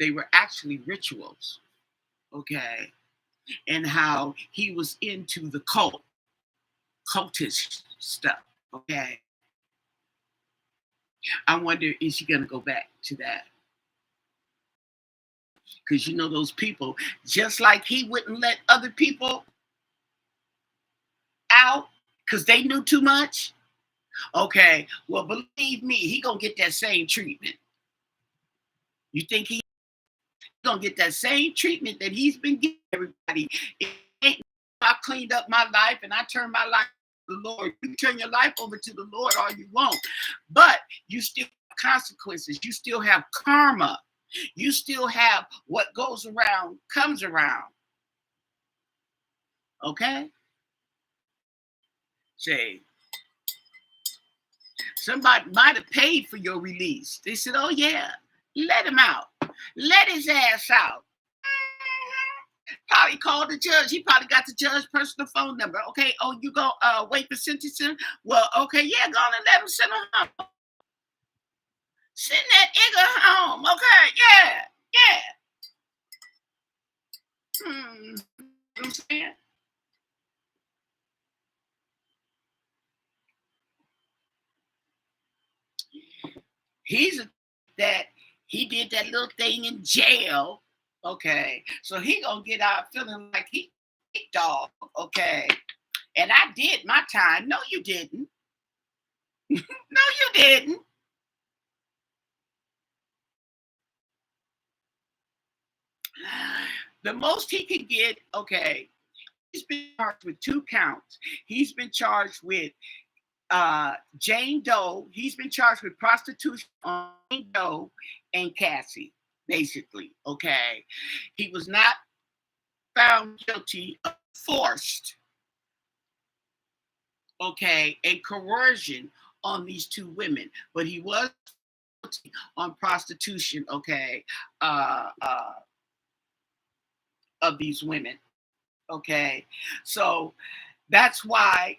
They were actually rituals, okay? And how he was into the cultist stuff, okay? I wonder is she gonna go back to that? Because you know those people, just like he wouldn't let other people out because they knew too much. Okay, well, believe me, he gonna get that same treatment. You think he gonna get that same treatment that he's been giving everybody? It ain't I cleaned up my life and I turned my life to the Lord. You turn your life over to the Lord all you want, but you still have consequences. You still have karma. You still have what goes around comes around. Okay, say somebody might have paid for your release. They said, "Oh yeah, let him out. Let his ass out." Probably called the judge. He probably got the judge's personal phone number. Okay. Oh, you go wait for sentencing? Well, okay, yeah, go on and let him send him home. Send that nigga home. Okay, yeah, yeah. Hmm. You know what I'm saying? He's that he did that little thing in jail. Okay. So he gonna get out feeling like he dog. Okay. And I did my time. No, you didn't. No, you didn't. The most he could get, okay, he's been charged with two counts. He's been charged with Jane Doe. He's been charged with prostitution on Jane Doe and Cassie, basically. Okay. He was not found guilty of forced, okay, and coercion on these two women, but he was guilty on prostitution, okay, uh, uh, of these women. Okay. So that's why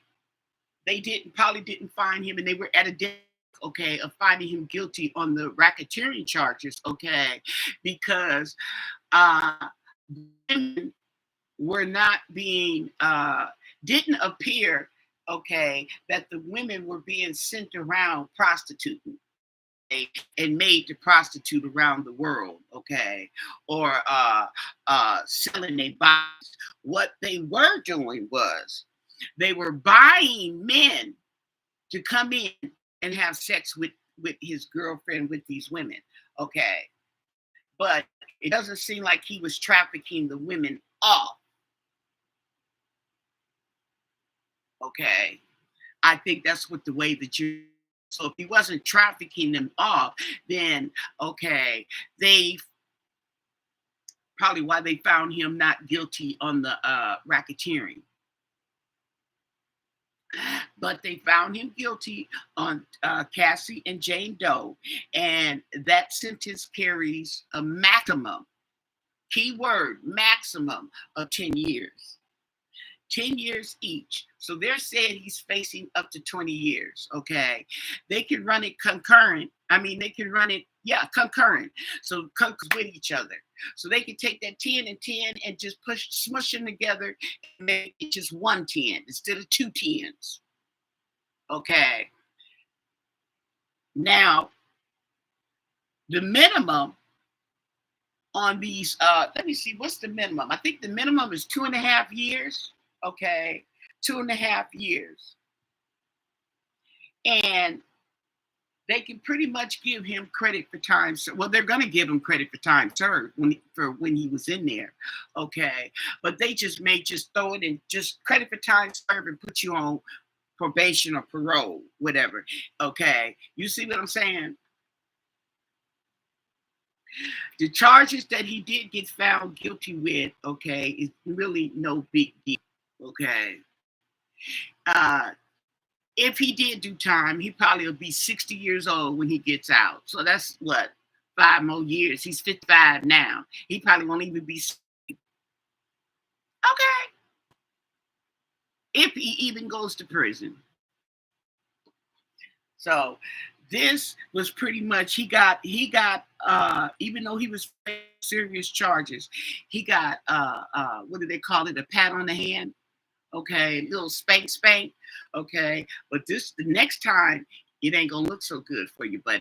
they probably didn't find him, and they were at a desk, okay, of finding him guilty on the racketeering charges, okay, because uh women were not being didn't appear, okay, that the women were being sent around prostituting, okay, and made to prostitute around the world, okay, or selling their bodies. What they were doing was they were buying men to come in and have sex with his girlfriend with these women, okay, but it doesn't seem like he was trafficking the women off, okay. I think that's what the way the jury. So if he wasn't trafficking them off, then okay, they probably why they found him not guilty on the racketeering, but they found him guilty on Cassie and Jane Doe, and that sentence carries a maximum, keyword maximum, of 10 years. 10 years each. So they're saying he's facing up to 20 years. Okay. They can run it concurrent. I mean, they can run it, yeah, concurrent. So with each other. So they can take that 10 and 10 and just smush them together and make it just one 10 instead of two tens. Okay. Now, the minimum on these, let me see, what's the minimum? I think the minimum is 2.5 years. Okay. 2.5 years. And they can pretty much give him credit for time. Well, they're going to give him credit for time served when he was in there, okay. But they just throw it in, just credit for time served, and put you on probation or parole, whatever. Okay, you see what I'm saying? The charges that he did get found guilty with, okay, is really no big deal, okay. Uh, if he did do time, he probably will be 60 years old when he gets out. So that's what, 5 more years. He's 55 now. He probably won't even be okay if he even goes to prison. So this was pretty much he got even though he was facing serious charges, he got what do they call it? A pat on the hand. Okay, little spank, okay. But the next time it ain't gonna look so good for you, buddy.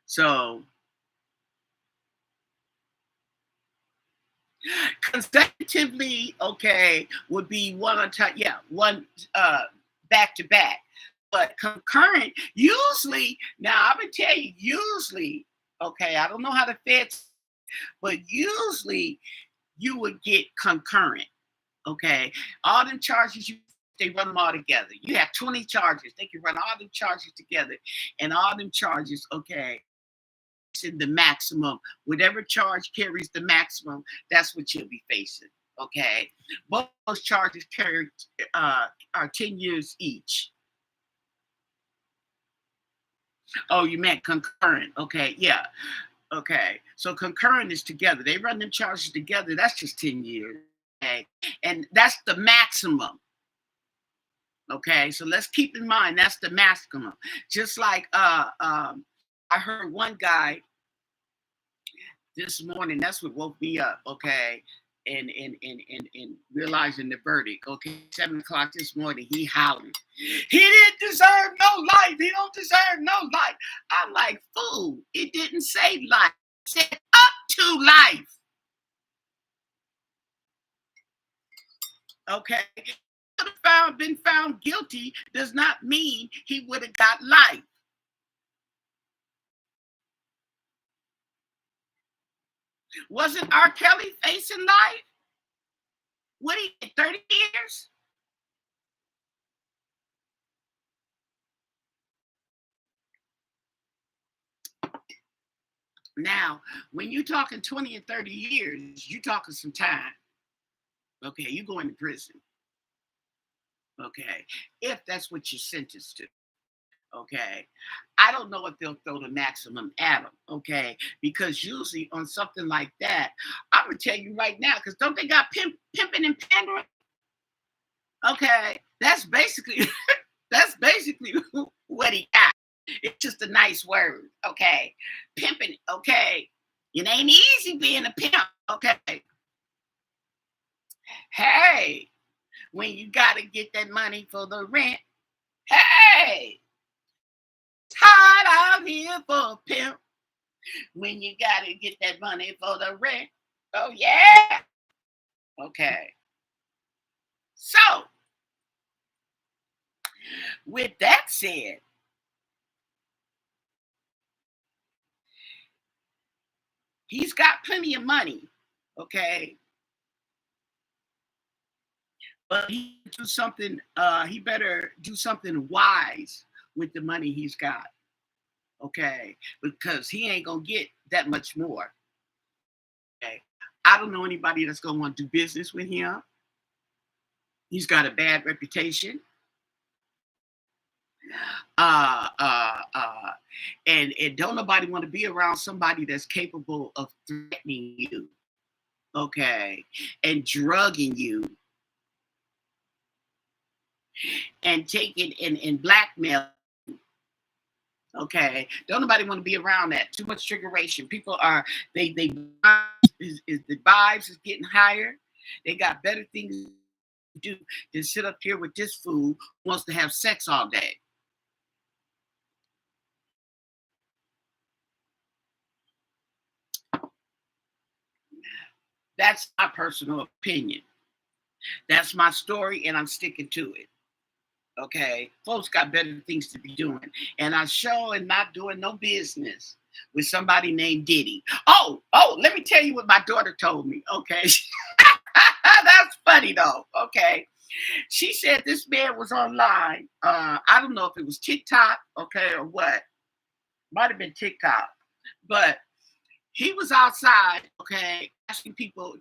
So consecutively, okay, would be one on top, yeah, one back to back. But concurrent, usually, now I'm gonna tell you, usually, okay, I don't know how the feds, but usually you would get concurrent. Okay, all them charges they run them all together. You have 20 charges, they can run all them charges together, and all them charges, okay, in the maximum. Whatever charge carries the maximum, that's what you'll be facing. Okay, both those charges carry are 10 years each. Oh, you meant concurrent? Okay, yeah. Okay, so concurrent is together. They run them charges together. That's just 10 years. Okay, and that's the maximum. Okay, so let's keep in mind that's the maximum. Just like I heard one guy this morning. That's what woke me up. Okay, and realizing the verdict. Okay, 7 o'clock this morning, he howling. He didn't deserve no life. He don't deserve no life. I'm like, fool. It didn't say life. It said up to life. Okay, been found guilty does not mean he would have got life. Wasn't R. Kelly facing life? What he get, 30 years? Now, when you're talking 20 and 30 years, you're talking some time. Okay, you going to prison. Okay, if that's what you're sentenced to. Okay. I don't know if they'll throw the maximum at him. Okay. Because usually on something like that, I'm gonna tell you right now, because don't they got pimping and pandering? Okay. That's basically that's basically what he got. It's just a nice word. Okay. Pimping, okay. It ain't easy being a pimp. Okay. Hey, when you gotta get that money for the rent. Hey, it's hard out here for a pimp when you gotta get that money for the rent. Oh yeah. Okay. So with that said, he's got plenty of money. Okay. But he better do something wise with the money he's got. Okay. Because he ain't gonna get that much more. Okay. I don't know anybody that's gonna want to do business with him. He's got a bad reputation. Uh, uh, uh, and don't nobody want to be around somebody that's capable of threatening you, okay, and drugging you and taking and blackmail. Okay, don't nobody want to be around that. Too much triggeration. People are they is the vibes is getting higher. They got better things to do than sit up here with this fool who wants to have sex all day. That's my personal opinion. That's my story, and I'm sticking to it. Okay, folks got better things to be doing, and I sure am not doing no business with somebody named Diddy. Oh, let me tell you what my daughter told me. Okay, that's funny though. Okay, she said this man was online. I don't know if it was TikTok, okay, or what. Might have been TikTok, but he was outside, okay, asking people.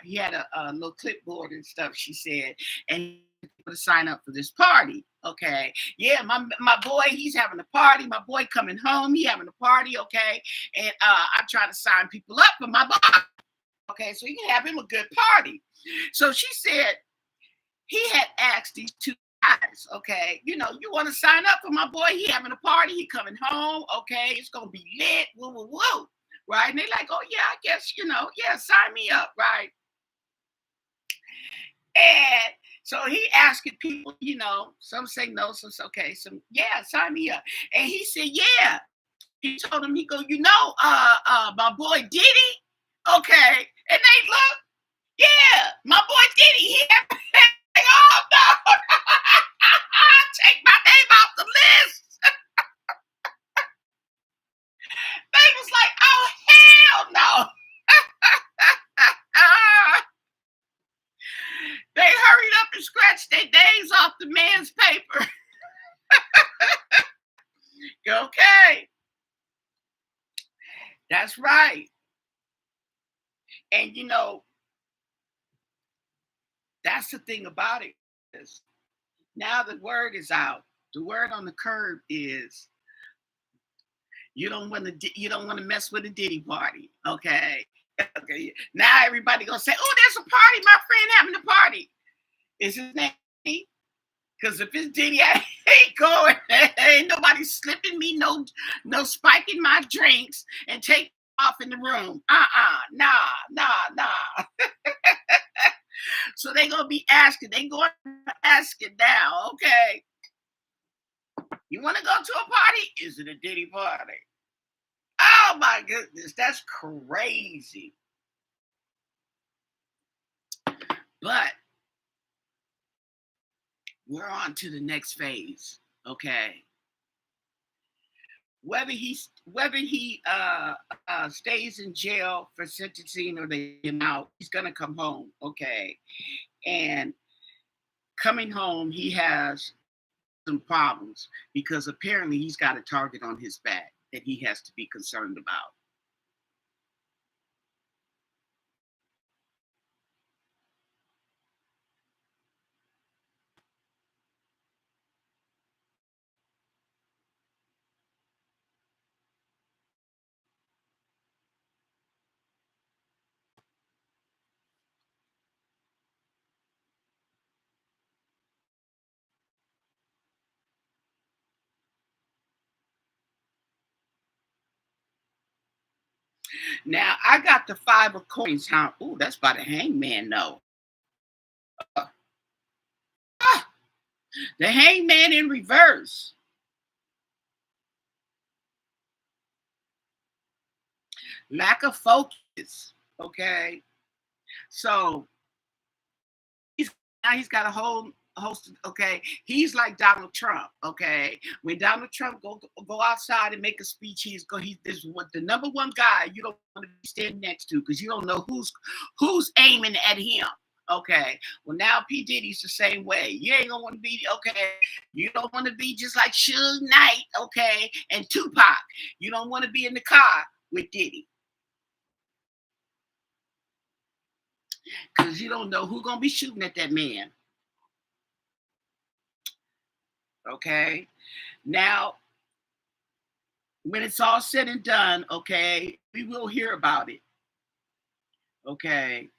He had a little clipboard and stuff. She said, and people to sign up for this party. Okay, yeah, my boy, he's having a party. My boy coming home, he having a party. Okay, and I'm trying to sign people up for my boy. Okay, so he can have him a good party. So she said he had asked these two guys, okay, you want to sign up for my boy? He having a party. He coming home. Okay, it's gonna be lit. Woo woo woo. Right? And they like, oh yeah, I guess yeah, sign me up, right? And so he asking people, some say no, some say okay, some yeah, sign me up. And he said, yeah. He told him, he go, my boy Diddy, okay. And they look, yeah, my boy Diddy. He had, oh no, take my name off the list. They was like, oh hell no. They hurried up and scratched their names off the man's paper. Okay, that's right. And that's the thing about it is now the word is out. The word on the curb is you don't want to mess with a Diddy party. Okay. Okay. Now everybody gonna say, oh, there's a party. My friend having a party. Is his name Diddy? Because if it's Diddy, I ain't going. Ain't nobody slipping me no spiking my drinks and take off in the room. Nah. So they gonna be asking. They going asking now. Okay, you want to go to a party? Is it a Diddy party? Oh my goodness, that's crazy. But we're on to the next phase. Okay, whether he stays in jail for sentencing or they get him out, he's gonna come home. Okay, and coming home, he has some problems because apparently he's got a target on his back that he has to be concerned about. Now I got the five of coins. How? Ooh, that's by the hangman. No, uh, ah, the hangman in reverse. Lack of focus. Okay, so he's now he's got a whole host. Okay, he's like Donald Trump. Okay, when Donald Trump go outside and make a speech, he's this what the number one guy you don't want to be standing next to because you don't know who's aiming at him. Okay, well now P Diddy's the same way. You ain't gonna want to be okay. You don't want to be just like Suge Knight, okay, and Tupac. You don't want to be in the car with Diddy because you don't know who's gonna be shooting at that man. Okay, now when it's all said and done, okay, we will hear about it. Okay.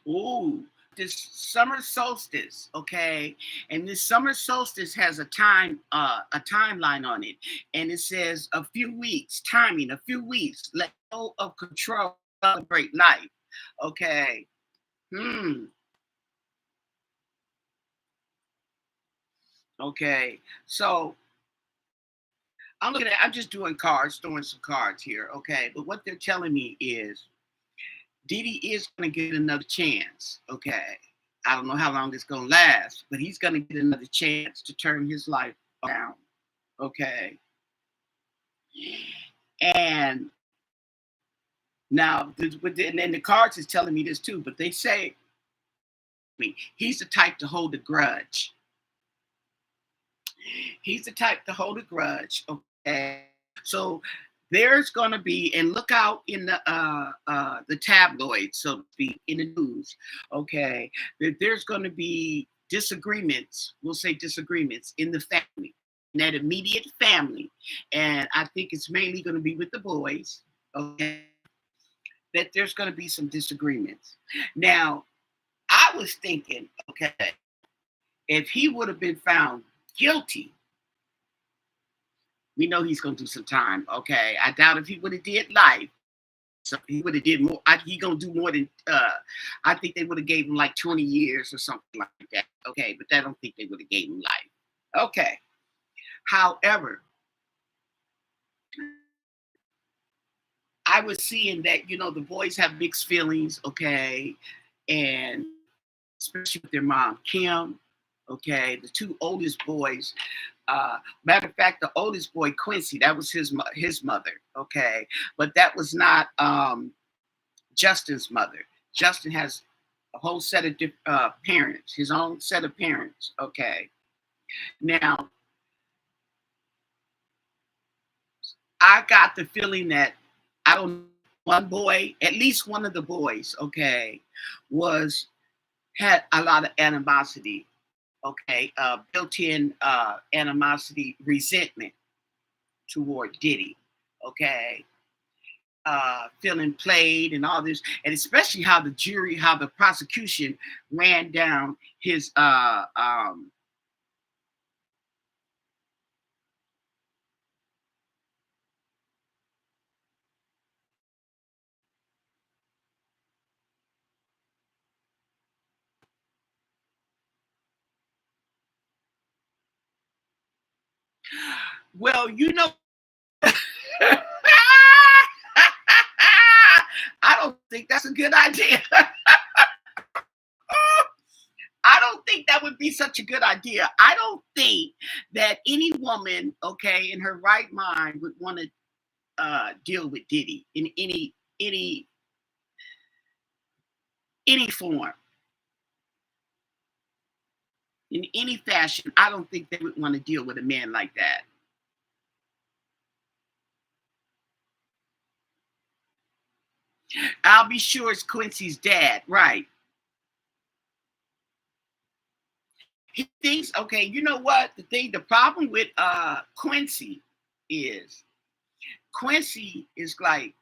Ooh, this summer solstice, okay, and this summer solstice has a timeline on it, and it says a few weeks, timing, a few weeks, let go of control, celebrate life. Okay. Hmm. Okay. So I'm just doing cards, throwing some cards here. Okay. But what they're telling me is Diddy is going to get another chance. Okay. I don't know how long it's going to last, but he's going to get another chance to turn his life around. Okay. And now, and then the cards is telling me this too, but they say he's the type to hold a grudge. He's the type to hold a grudge. Okay. So there's going to be, and look out in the tabloids, so to speak, in the news. Okay, there's going to be disagreements. We'll say disagreements in the family, in that immediate family, and I think it's mainly going to be with the boys. Okay, that there's going to be some disagreements. Now, I was thinking, okay, if he would have been found guilty, we know he's gonna do some time. Okay, I doubt if he would have did life. So he would have did more. He gonna do more than. I think they would have gave him like 20 years or something like that. Okay, but I don't think they would have gave him life. Okay. However, I was seeing that the boys have mixed feelings. Okay, and especially with their mom Kim. Okay, the two oldest boys. Matter of fact, the oldest boy Quincy, that was his mother. Okay, but that was not Justin's mother. Justin has a whole set of parents, his own set of parents. Okay, now I got the feeling that I don't. One boy, at least one of the boys, okay, was had a lot of animosity. Okay, built-in animosity, resentment toward Diddy. Okay, feeling played and all this, and especially how the prosecution ran down his. Well, I don't think that's a good idea. I don't think that would be such a good idea. I don't think that any woman, okay, in her right mind would want to deal with Diddy in any form, in any fashion. I don't think they would want to deal with a man like that. I'll be sure it's Quincy's dad, right? He thinks, okay, you know what? The problem with Quincy is Quincy is like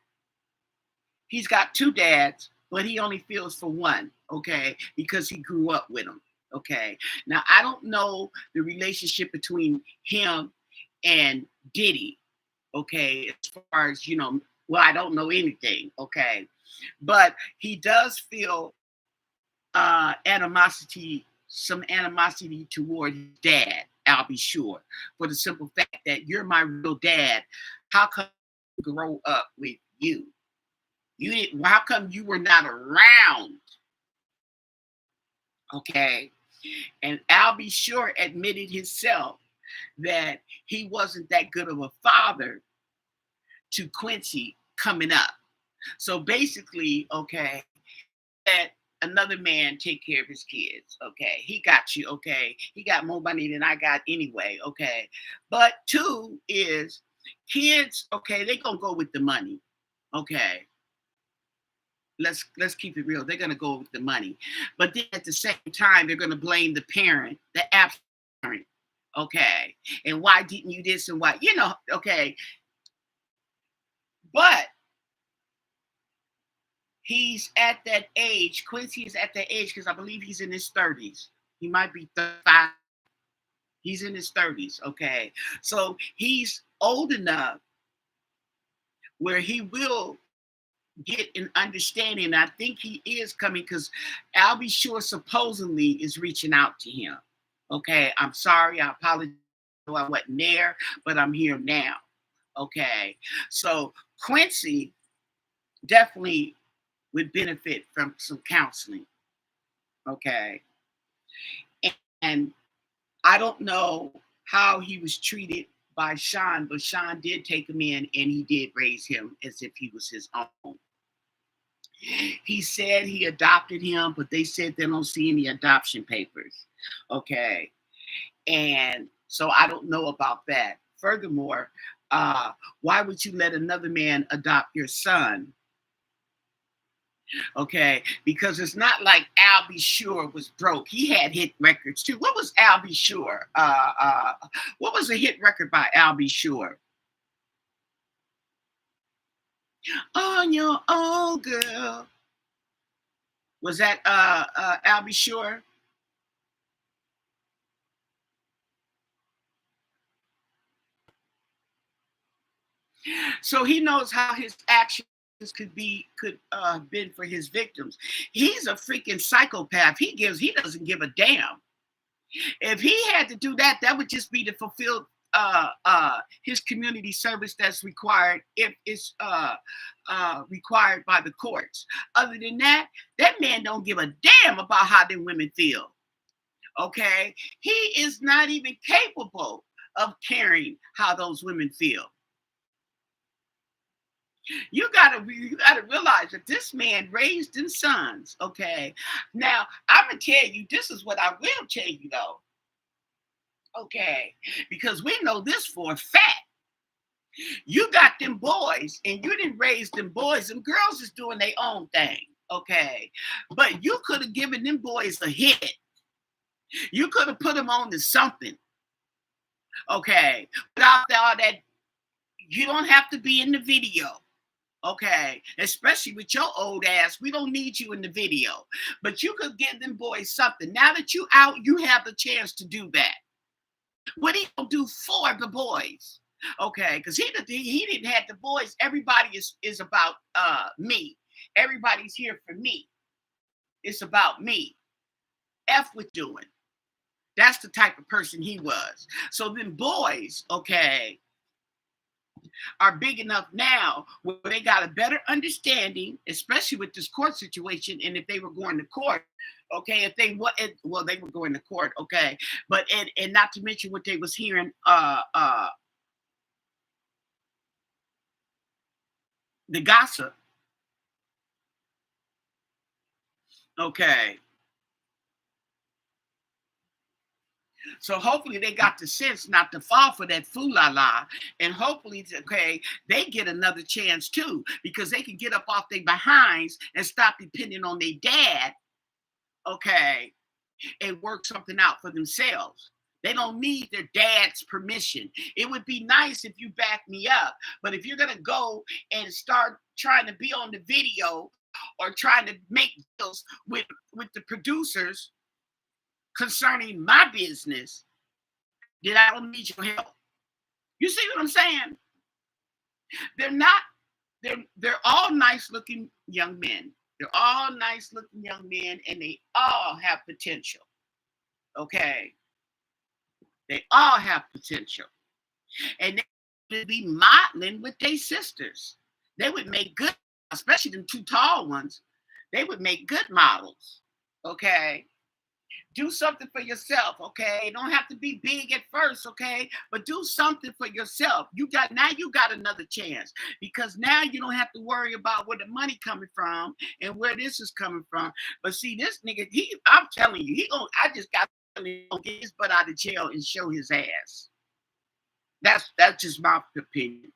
he's got two dads, but he only feels for one, okay, because he grew up with him. Okay. Now I don't know the relationship between him and Diddy, okay, as far as well, I don't know anything, okay. But he does feel some animosity toward his dad, I'll be sure, for the simple fact that you're my real dad. How come I grow up with you? You didn't, how come you were not around? Okay. And I'll be sure admitted himself that he wasn't that good of a father to Quincy coming up. So basically, okay, that another man take care of his kids. Okay, he got you. Okay, he got more money than I got anyway. Okay, but two is kids. Okay, they gonna go with the money. Okay, let's keep it real. They're gonna go with the money, but then at the same time, they're gonna blame the parent, the absent parent. Okay, and why didn't you this and why Okay, but he's at that age. Quincy is at that age because I believe he's in his 30s. He might be 35. He's in his 30s. Okay. So he's old enough where he will get an understanding. I think he is coming because Albie Shore supposedly is reaching out to him. Okay. I'm sorry. I apologize. I wasn't there, but I'm here now. Okay. So Quincy definitely would benefit from some counseling. Okay. And I don't know how he was treated by Sean, but Sean did take him in and he did raise him as if he was his own. He said he adopted him, but they said they don't see any adoption papers. Okay. And so I don't know about that. Furthermore, why would you let another man adopt your son? Okay, because it's not like Albie Shore was broke. He had hit records too. What was Albie Shore? What was a hit record by Albie Shore? On your own, girl. Was that Albie Shore? So he knows how his actions could been for his victims. He's a freaking psychopath. He doesn't give a damn. If he had to do that, that would just be to fulfill his community service that's required if it's required by the courts. Other than that, that man don't give a damn about how them women feel. Okay, he is not even capable of caring how those women feel. You gotta realize that this man raised them sons. Okay, now I'm gonna tell you. This is what I will tell you though. Okay, because we know this for a fact. You got them boys, and you didn't raise them boys. Them girls is doing their own thing. Okay, but you could have given them boys a hit. You could have put them on to something. Okay, without all that, you don't have to be in the video. Okay, especially with your old ass, we don't need you in the video. But you could give them boys something. Now that you out, you have the chance to do that. What he gonna do for the boys? Okay, because he didn't have the boys. Everybody is about me. Everybody's here for me. It's about me. F with doing. That's the type of person he was. So then boys, okay, are big enough now where they got a better understanding, especially with this court situation. And if they were going to court, okay, if they well, they were going to court, okay, but and not to mention what they was hearing, the gossip, okay. So hopefully they got the sense not to fall for that fool-la-la, and hopefully, okay, they get another chance too, because they can get up off their behinds and stop depending on their dad, okay, and work something out for themselves. They don't need their dad's permission. It would be nice if you back me up, but if you're gonna go and start trying to be on the video or trying to make deals with the producers concerning my business, then I don't need your help. You see what I'm saying? They're not. They're all nice looking young men. They're all nice looking young men, and they all have potential. Okay, they all have potential, and they would be modeling with their sisters. They would make good, especially the two tall ones. They would make good models. Okay, do something for yourself. Okay, don't have to be big at first. Okay, but do something for yourself. You got another chance because now you don't have to worry about where the money coming from and where this is coming from. But see, this nigga, I'm telling you, I just got to get his butt out of jail and show his ass. That's just my opinion.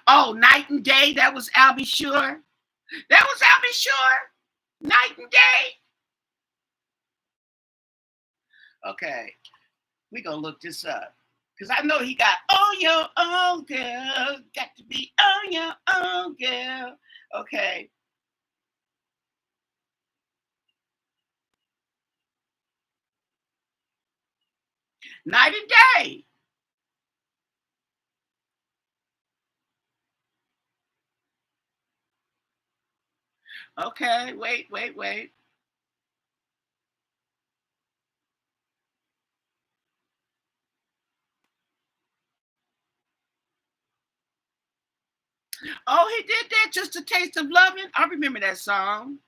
Oh, night and day. That was Albie Shore. That was Albie Shore. Night and day. Okay, we gonna look this up because I know he got on your own girl. Got to be on your own girl. Okay, night and day. Okay, wait. Oh, he did that, just a taste of loving. I remember that song.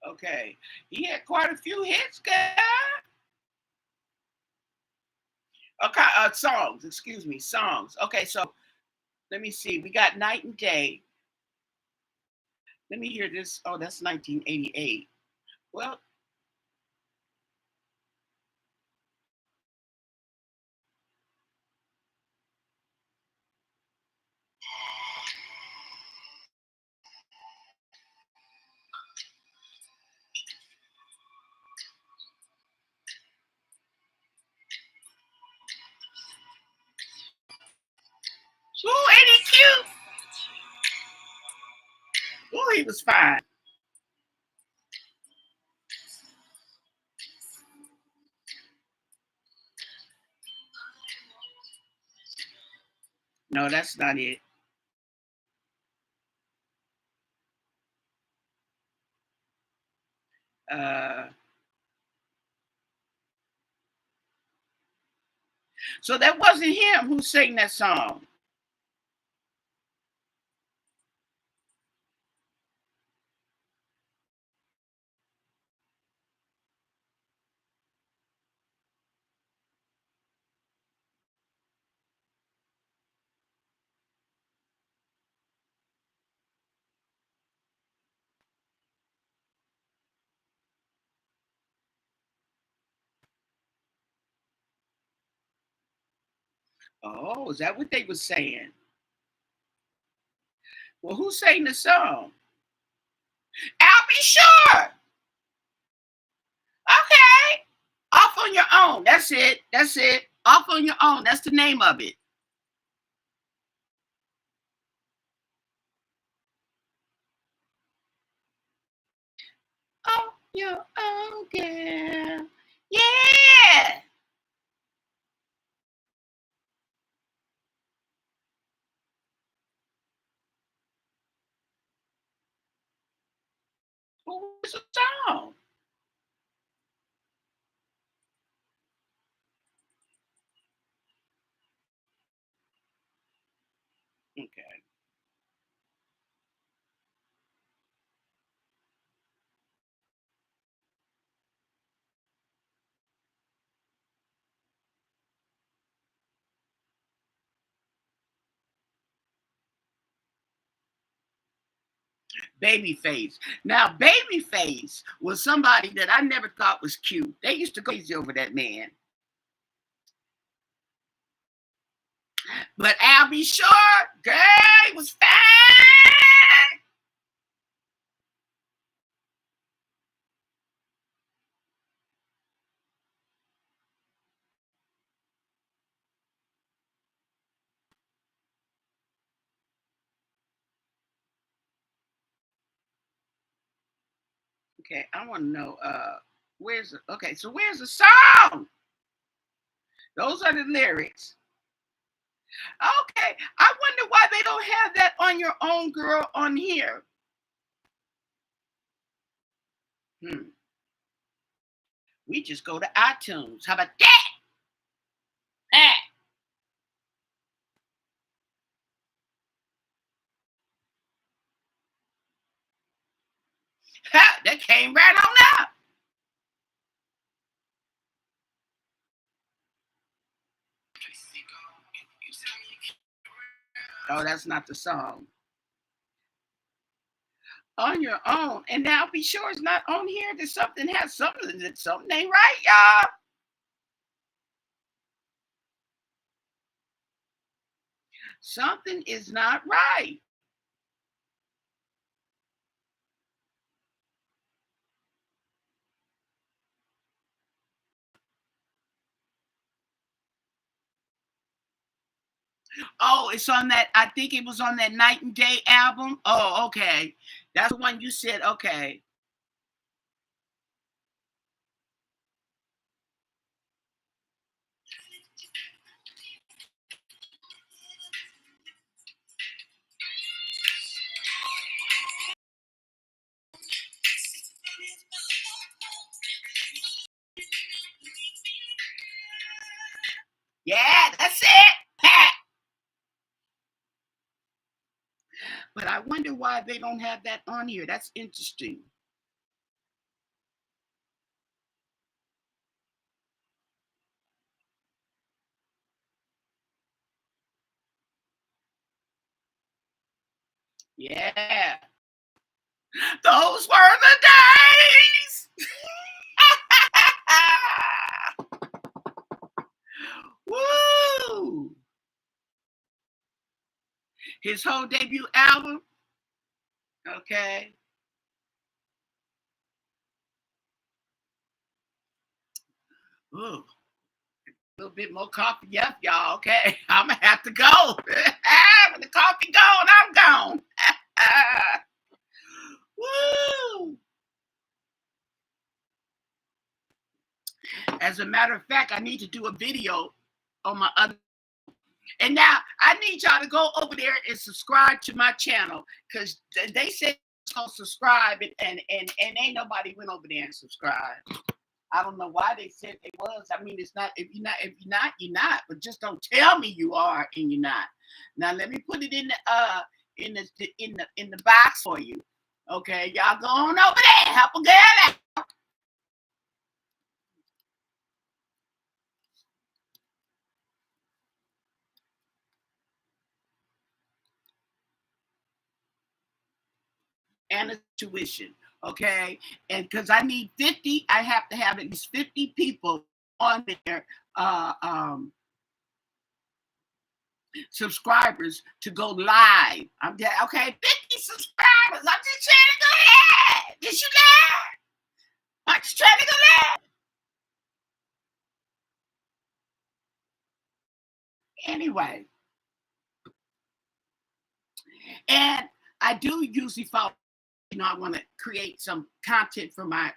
Okay, he had quite a few hits, girl. Okay, songs. Excuse me, songs. Okay, so let me see. We got night and day. Let me hear this. Oh, that's 1988. Well, ooh, ain't he cute? Ooh, he was fine. No, that's not it. Uh, so that wasn't him who sang that song. Oh, is that what they were saying? Well, who sang the song? I'll be sure. Okay. Off on your own. That's it. That's it. Off on your own. That's the name of it. Off your own, girl. Yeah. Who was the song? Okay. Babyface. Now, Babyface was somebody that I never thought was cute. They used to go crazy over that man. But I'll be sure, girl, he was fine. Okay, I want to know where's the okay, so where's the song? Those are the lyrics. Okay. I wonder why they don't have that on your own girl on here. Hmm. We just go to iTunes. How about that? Ah, ha, that came right on up. Oh, that's not the song. On your own. And now be sure it's not on here. There's something has something that something ain't right, y'all. Something is not right. Oh, it's on that. I think it was on that Night and Day album. Oh, okay. That's the one you said. Okay. Yeah, that's it. But I wonder why they don't have that on here. That's interesting. Yeah. Those were the days. Woo! His whole debut album. Okay. Ooh, a little bit more coffee. Yep, y'all. Okay. I'm gonna have to go. When the coffee gone, I'm gone. Woo! As a matter of fact, I need to do a video on my other. And now I need y'all to go over there and subscribe to my channel because they said to subscribe and ain't nobody went over there and subscribed. I don't know why they said they was. I mean, it's not if you're not. But just don't tell me you are and you're not. Now let me put it in the box for you. Okay, y'all go on over there. Help a girl out. And a tuition. Okay. And because I need 50, I have to have at least 50 people on there, subscribers to go live. Okay, 50 subscribers. I'm just trying to go live. Did you live? I'm just trying to go live. Anyway, and I do usually follow. I want to create some content for my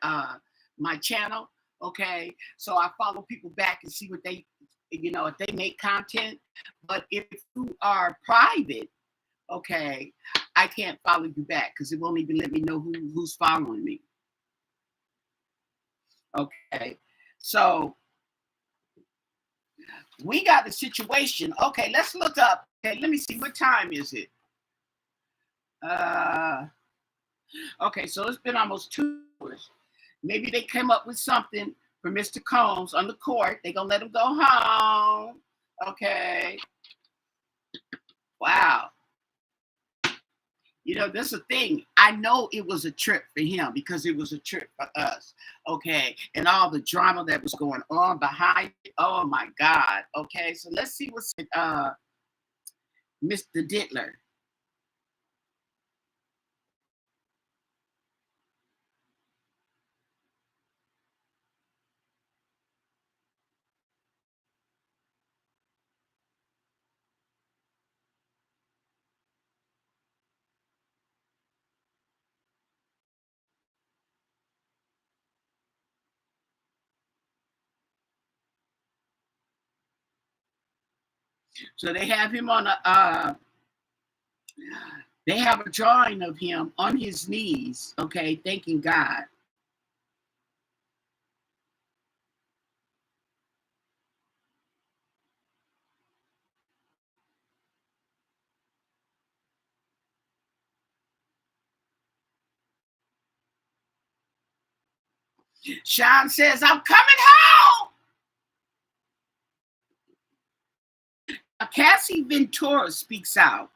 channel. Okay, so I follow people back and see what they, if they make content. But if you are private, okay, I can't follow you back because it won't even let me know who's following me. Okay, so we got the situation. Okay, let's look up. Okay, let me see, what time is it? Okay, so it's been almost 2 hours. Maybe they came up with something for Mr. Combs on the court. They're gonna let him go home. Okay. Wow. That's the thing. I know it was a trip for him because it was a trip for us. Okay. And all the drama that was going on behind it. Oh my God. Okay. So let's see what's Mr. Dittler. So they have him on they have a drawing of him on his knees, okay, thanking God. Sean says, I'm coming home. Cassie Ventura speaks out.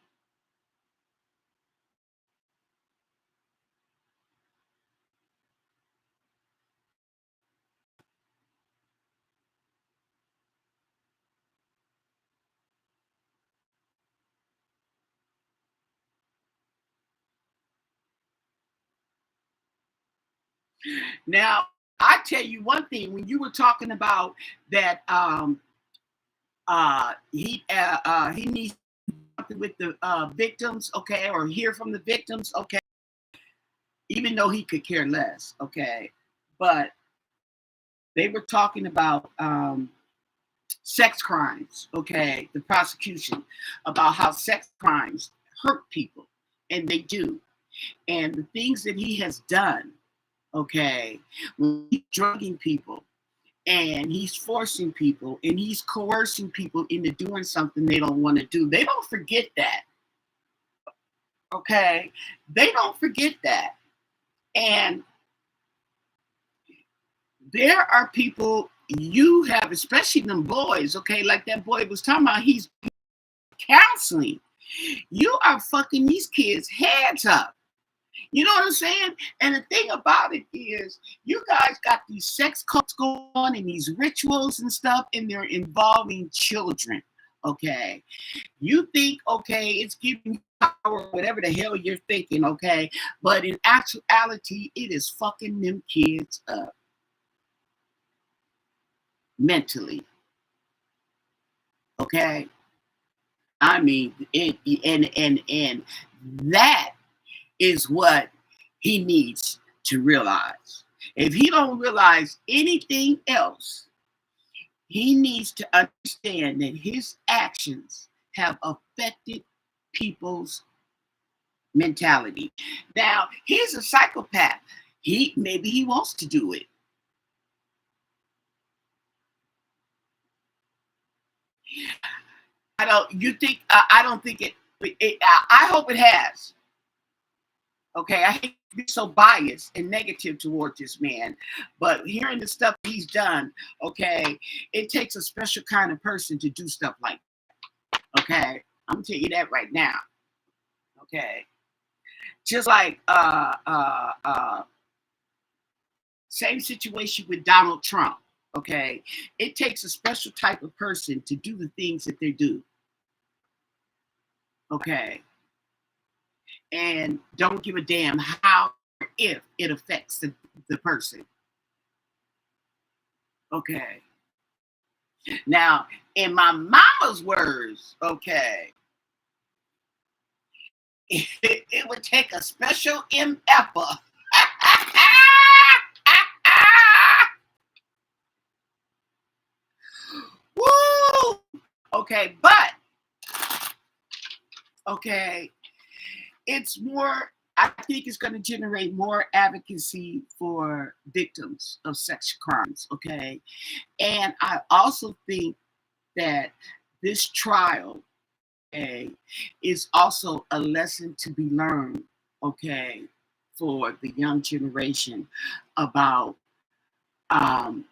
Now, I tell you one thing, when you were talking about that he needs something with the victims, okay, or hear from the victims, okay, even though he could care less, okay. But they were talking about sex crimes, okay, the prosecution, about how sex crimes hurt people, and they do. And the things that he has done, okay, when he's drugging people and he's forcing people and he's coercing people into doing something they don't want to do, they don't forget that, okay? They don't forget that. And there are people you have, especially them boys, okay, like that boy was talking about, he's counseling. You are fucking these kids' heads up. You know what I'm saying? And the thing about it is, you guys got these sex cults going on and these rituals and stuff, and they're involving children. Okay. You think, okay, it's giving you power, whatever the hell you're thinking, okay? But in actuality, it is fucking them kids up mentally. Okay. I mean, and that is what he needs to realize. If he don't realize anything else, he needs to understand that his actions have affected people's mentality. Now, he's a psychopath. Maybe he wants to do it. I don't think I hope it has. Okay, I hate to be so biased and negative towards this man, but hearing the stuff he's done, okay, it takes a special kind of person to do stuff like that. Okay, I'm gonna tell you that right now. Okay, just like same situation with Donald Trump. Okay, it takes a special type of person to do the things that they do. Okay, and don't give a damn how or if it affects the person. Okay. Now, in my mama's words, okay, it would take a special MFA. Woo! Okay, but okay, it's more. I think it's going to generate more advocacy for victims of sex crimes. Okay, and I also think that this trial, okay, is also a lesson to be learned, okay, for the young generation about um,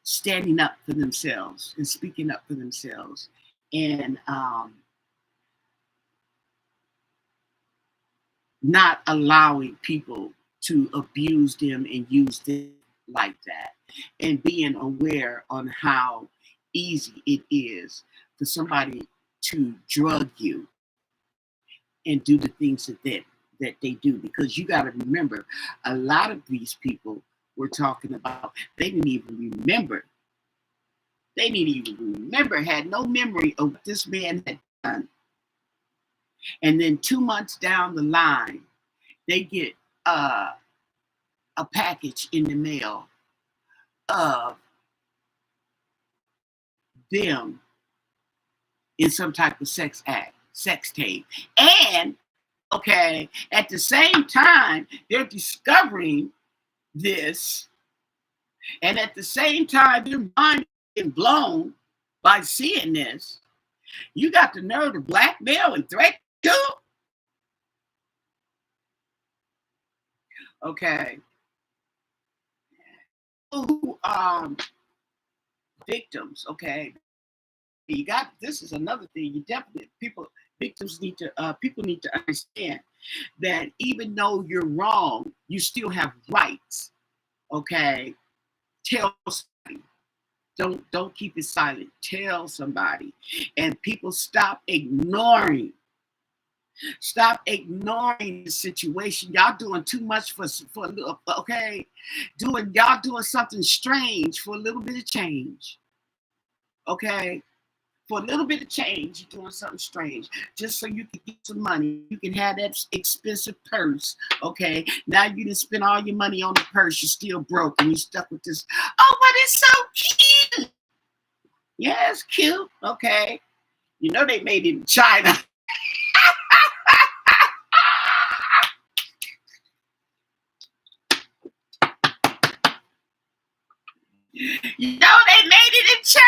standing up for themselves and speaking up for themselves. And not allowing people to abuse them and use them like that, and being aware on how easy it is for somebody to drug you and do the things that they do. Because you got to remember, a lot of these people we're talking about, they didn't even remember. They didn't even remember, had no memory of what this man had done. And then 2 months down the line, they get a package in the mail of them in some type of sex tape. And okay, at the same time, they're discovering this, and at the same time, their mind is blown by seeing this. You got the nerve to blackmail and threaten too? Okay. Who victims, okay. You got, this is another thing. You definitely, people need to understand that even though you're wrong, you still have rights. Okay. Tell somebody. Don't keep it silent. Tell somebody. And people stop ignoring. Stop ignoring the situation. Y'all doing too much for a little, okay? Y'all doing something strange for a little bit of change. Okay? For a little bit of change, you're doing something strange. Just so you can get some money. You can have that expensive purse. Okay. Now you didn't spend all your money on the purse. You're still broke and you're stuck with this. Oh, but it's so cute. Yeah, it's cute. Okay. You know they made it in China. You know they made it in China.